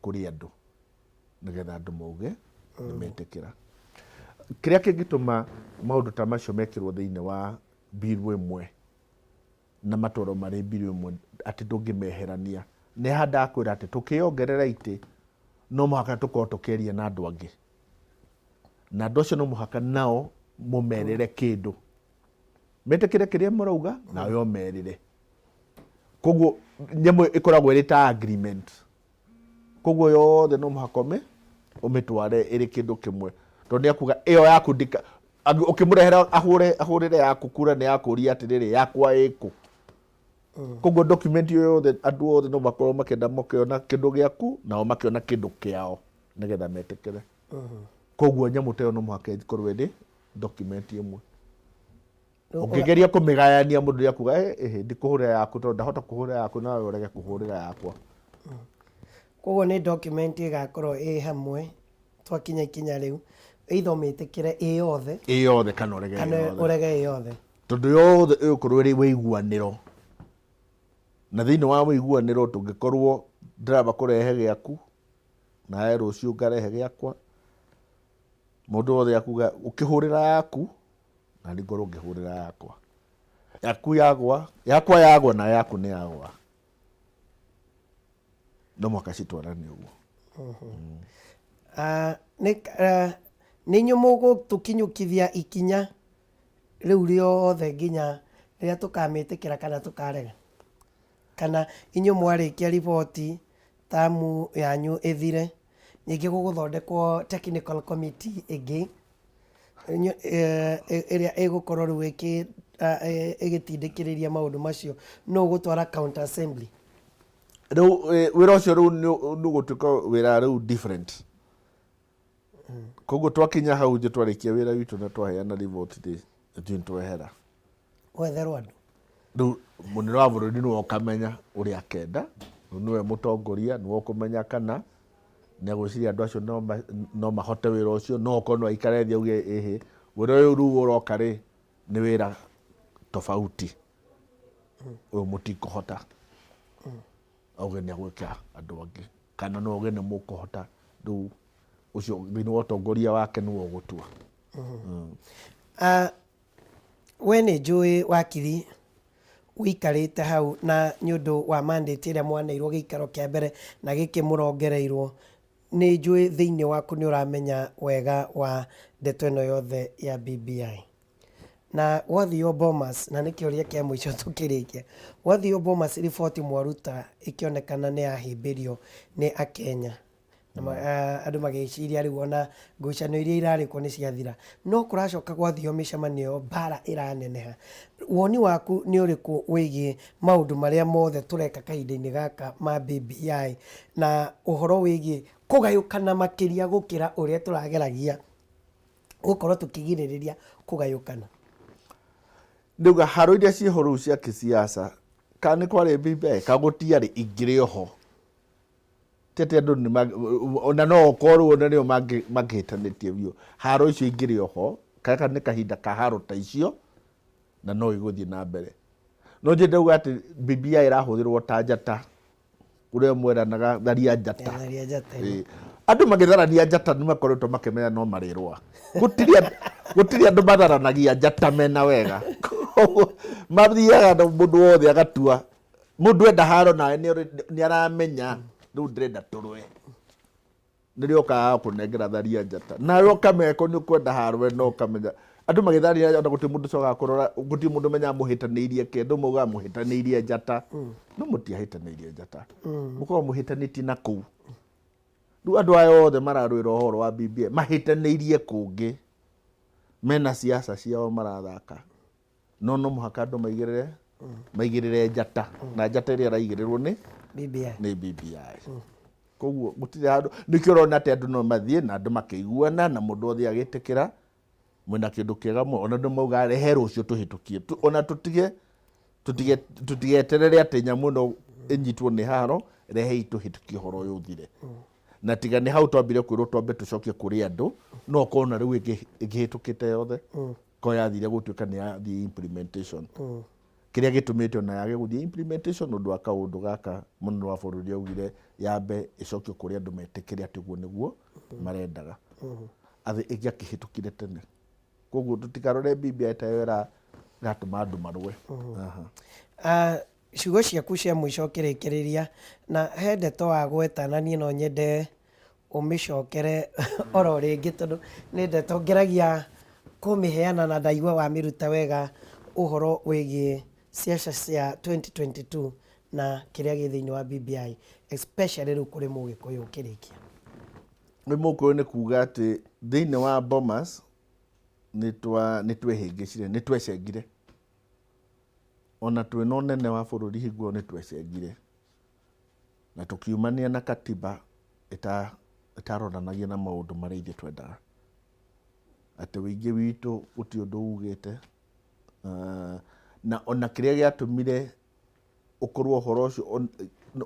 kuri andu nigetha andu mauge ni metikira kiria kingituma maundu ta macio mekirwo thiini wa bill imwe na matoro mari bill imwe ati ndungimeherania ni handa akwira ati tukiongerera iti no muhaka tukorwo tukiaria na andu angi na andu acio no muhaka nao mumerire kindu metikire kiria murauga na yo merire koguo nyamu ikoragwo iri ta agreement koguo yothe no muhaka umitware iri kindu kimwe tondu akuga iyo yaku ndika ukimurehera ahurire yaku kura ni yakuria atiriri yakwa iku koguo document iyo yothe andu othe no makorwo makenda makiona kindu giaku nao makiona kindu kiao nigetha metikire koguo nyamu teyo no muhaka ikorwo iri document imwe ungigeria kumigayania mundu yakuga ndikuhurira yaku tondu ndahota kuhurira yaku nawe urege kuhurira yakwa koguo ni document igakorwo hamwe twakinya ikinya riu ithometekire iyothe kana urege iyothe tondu yothe ikorwo iri wiguaniro na thiini wa wiguaniro tungikorwo ndiraba kurehe giaku nae rucio ngarehe giakwa mundu wothe akuga ukihurira yaku na ngorwo ngihurira yakwa yakwa na yaku ni yagwa no muhaka citwarane uguo ni nyumugu tukinyukithia ikinya riu riothe nginya riria tukamitikira kana tukarega kana inyu mwarikia riboti tamu yanyu ithire nyingi guguthondekwo technical committee ingi iria igukorwo riu igitindikiriria maundu macio no gutwara county assembly riu wira ucio riu ni gutuika wira riu different koguo twakinya hau nje twarikia wira witu na twaheana report ri twehera wetherwo andu riu munene wa bururi ni wokamenya uria kenda niwe mutongoria ni wokumenya kana ni aguciria andu acio no mahote wira ucio no kono aikare thia uge wira uyu riu uroka ri ni wira tofauti uyu mutikuhota auge ni agwika andu angi kana no uge ni mukuhota riu ucio thiini wa utongoria wake ni wo gutua we ni njui wakiri wikarite hau na nyundu wa mandate iria mwaneirwo giikaro kia mbere na giki murongereirwo ni njui thiini waku ni uramenya wega wa ndeto ino yothe ya BBI na wathio Bomas na nikiuria kia mwisho tukirikia wathio Bomas report mwaruta ikionekana ni ahimbirio ni akenya andu magiciria riu ona ngucanio iria irarikwo ni ciathira no kuracoka gwathio micemanio bara iraneneha woni waku ni uriku wigie maundu maria mothe tureka kahinda-ini gaka ma BBI na uhoro wigie kugayukana makiria gukira uria turageragia gukorwo tukigiriria kugayukana nduga haro iria ciihoro cia kisiasa kana kwari BBI kagutiari ingire oho tete andu ni ona no okorwo ona nio magihitanitie bio haro icio ingire oho kaka ni kahinda ka haro ta icio na no iguthie na mbere no je ndauga ati BBI irahuthirwo ta njata uria mweranaga tharia njata andu magitharania njata ni makoretwo makimenya no marirwa gutiri andu matharanagia njata mena wega mathiaga mundu wothe agatua mundu enda haro nawe ni aramenya riu ndirenda turwe nirio ka kunengera tharia njata nawe ukameko ni ukwenda haro we no ukamenya andu magitharia ona guti mundu coga kurora guti mundu menya muhitaniirie kendo muga muhitaniirie njata no mutiahitaniirie njata muko muhitanitie na kuu riu andu aya othe mararwira uhoro wa BBI mahitaniirie kungi mena siasa ciao marathaka no muhaka andu maigirire njata na njata iria raigirirwo ni BBI koguo gutire andu nikio rona ati andu no mathie na andu makiguana na mundu othe agitikira mwena kindu kiega mo ona ndu mauga rehe rucio tuhitukie ona tutigeterere ati nyamu no inyitwo ni haro rehe ituhitukie horo uyu uthire na tiga ni hau twambire kwirwo twambe tucokie kuri andu no kona riu igihitukite yothe ko yathire gutuika ni ya the implementation kiria gitumite ona yage guthie implementation undu akaundu gaka mundu wa bururi augire yambe icokio kuri andu metikire ati guo niguo marendaga athi igiakihitukire tene koguo tutikarore BBI ta wera gatuma andu marwe ciugo ciaku cia mwico kirikiriria na he ndeto wa gwetana nie no nyende umicokere oro ringi tondu ni ndeto ngeragia kumiheana na ndaigua wa miruta wega uhoro wigie siasa cia 2022 na kiria gi thiini wa BBI especially riu kuri mugikuyu kirikia ni mukuyu ni kuga ati thiini wa Bomas ni twehingicire ni twecengire ona twina unene wa bururi higuo ni twecengire na tukiumania na katiba itaronanagia na maundu maria ithe twendaga ati wingi witu uti undu ugite na ona kiria giatumire ukorwo horo ucio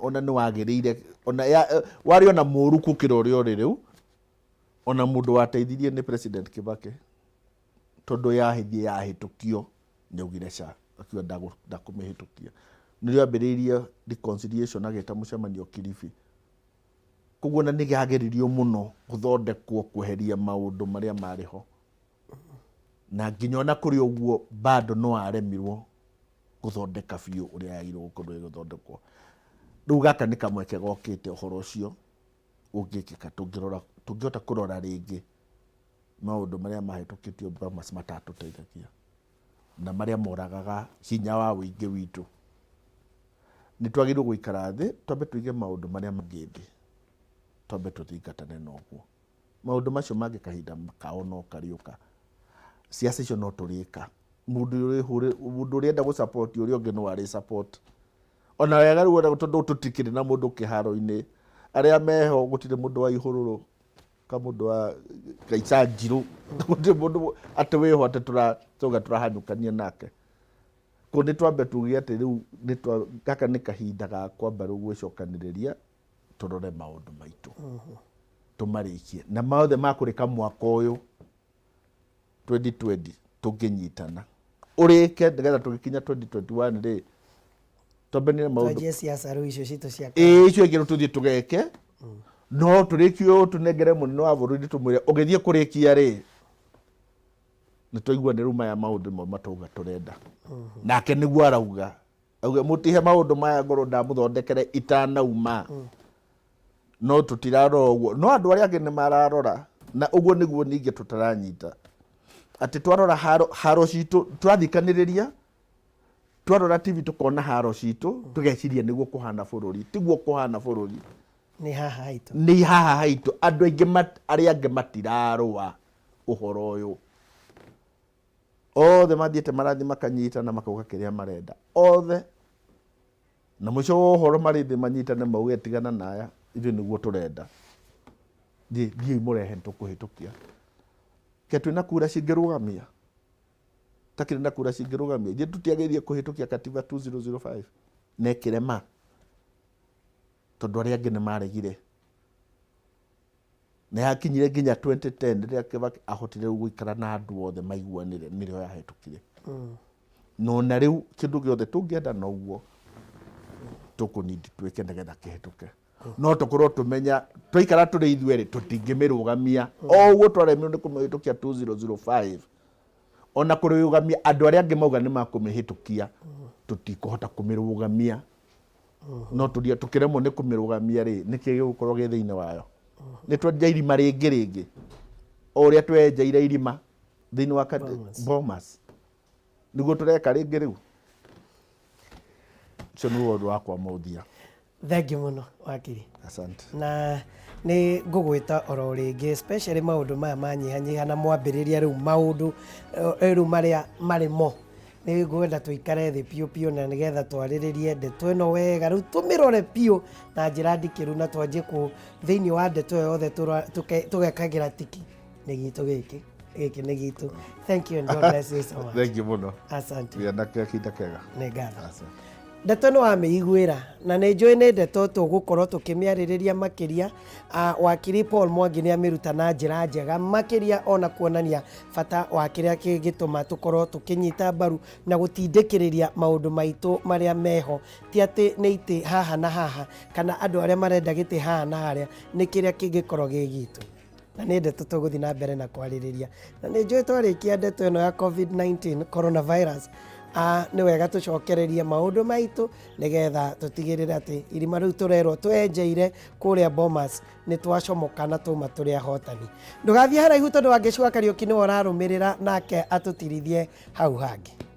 ona ni wagirire ona wari ona muru kukira uria uri riu ona mundu wateithirie ni President Kibaki tondu yahitukio ni ugire cha akiwa ndakumihitukia nirio ambiriirie reconciliation ageta mucemanio Kilifi koguo na nigagiririo muno guthondekwo kweheria maundu maria mariho na nginya ona kuri uguo bado no aremirwo guthondeka biu uria yagirwo gukorwo guthondekwo riu gaka ni kamweke gokite uhoro ucio ungikika tungihota kurora ringi maundu maria mahitukitio Bomas matatuteithagia na maria moragaga hinya wa wingi witu ni twagirwo guikara thi twambe tuige maundu maria mangithi twambe tuthingatane noguo maundu macio mangi kahinda kao no kariuka siasa icio no turika mundu urienda gu support uri ungi no ari support ona wega riu tondu tutikire na mundu kiharo-ini aria meho gutire mundu wa ihururu ka mundu wa Kaica Njiru gutire mundu ati wiho ati turahanyukania nake ko ni twambe tugie ati riu gaka ni kahinda ga kwamba riu gwicokaniria turore maundu maitu tumarikie na maothe makurika mwaka uyu 2020 tunginyitana urike ndigetha tugikinya 2021 ri tobenire maundu twaje siasa riu icio citu cia icio ingiro tuthie tugeke no turikio tunengere munene wa bururi tumwire ugithie kurikia ri ni tuigua ni ruma ya maundu mo matuga turenda nake niguo arauga auga mutihe maundu maya ngoro ndamuthondekere itanauma no tutirarora uguo no andu aria angi ni mararora na uguo niguo ningi tutaranyita ati twarora haro citu turathikaniria twarora TV tukona haro citu tugeciria niguo kuhana bururi tiguo kuhana bururi nĩ haha haitũ nĩ haha haitũ andũ aingĩ arĩa angĩ matirarũa ũhoro ũyũ othe mathiĩte marathi makanyitana makauga kĩrĩa marenda othe na mũico wa ũhoro marĩthi manyitane mauge tigana naya ithuĩ nĩguo tũrenda thiĩ mũrehe tũkũhĩtũkia ke twĩna kura cingĩrũgamia takĩrĩ na kura cingĩrũgamia ithuĩ tũtiagĩrĩire kũhĩtũkia katiba 2005 na ĩkĩrema tondũ arĩa angĩ nĩ maregire na yakinyire nginya 2010 rĩrĩa Kibaki ahotire gũikara na andũ othe maiguanĩre nĩrĩo yahĩtũkire no na rĩu kĩndũ gĩothe tũngĩenda noguo tũkũnindi twĩke nĩgetha kĩhĩtũke no tũkorwo tũmenya twaikara tũrĩ ithuerĩ tũtingĩmĩrũgamia o ũguo twaremirwo nĩ kũmĩhĩtũkia 2005 ona kũrũgamia andũ arĩa angĩ mauga nĩ makũmĩhĩtũkia tũtikũhota kũmĩrũgamia no tũkĩremwo nĩ kũmĩrũgamia rĩ nĩkĩ gĩgũkorwo gĩ thĩinĩ wayo nĩ twenja irima rĩngĩ o ũrĩa twenjeire irima thĩinĩ wa Bomas nĩguo tũreka rĩngĩ rĩu ũcio nĩ ũndũ wakwa mũthia. Thengiũ mũno wakiri. Asante. Na nĩ ngũgwĩta oro rĩngĩ especially maũndũ maya manyihanyiha na mwambĩrĩria rĩu maũndũ rĩu marĩa marĩ mo nĩ ngwenda tũikare thĩ piũ na nĩgetha twarĩrĩrie ndeto ĩno wega rĩu tũmĩrore piũ na njĩra ndikĩru na twanjie thĩinĩ wa ndeto ĩyo yothe tũgekagĩra tiki nĩ gitũ gĩkĩ nĩ gitũ. Thank you and God bless you so much. Thank you mũno. Asante. Wĩna kahinda kega. Nĩ ngatho. Ndeto nĩ wamĩiguĩra na nĩ njũĩ nĩ ndeto tũgũkorwo tũkĩmĩarĩrĩria makĩria. Wakiri Paul Mwangi nĩ amĩruta na njĩra njega makĩria ona kuonania bata wa kĩrĩa kĩngĩtũma tũkorwo tũkĩnyita mbaru na gũtindĩkĩrĩria maũndũ maitũ marĩa meho ti atĩ nĩ itĩ haha na haha kana andũ arĩa marenda gĩtĩ haha na harĩa nĩ kĩrĩa kĩngĩkorwo gĩ gitũ na nĩ ndeto tũgũthiĩ na mbere na kwarĩrĩria na nĩ njũĩ twarĩkia ndeto ĩno ya COVID-19 coronavirus nĩ wega tũcokererie maũndũ maitũ nĩgetha tũtigĩrĩre atĩ irima rĩu tũrerwo twenjeire kũrĩa Bomas nĩ twacomoka na tũma tũrĩ ahotani. Ndũgathiĩ haraihu tondũ wa Ngĩcua Kariũki nĩwe ũrarũmĩrĩra nake atũtirithie hau hangĩ.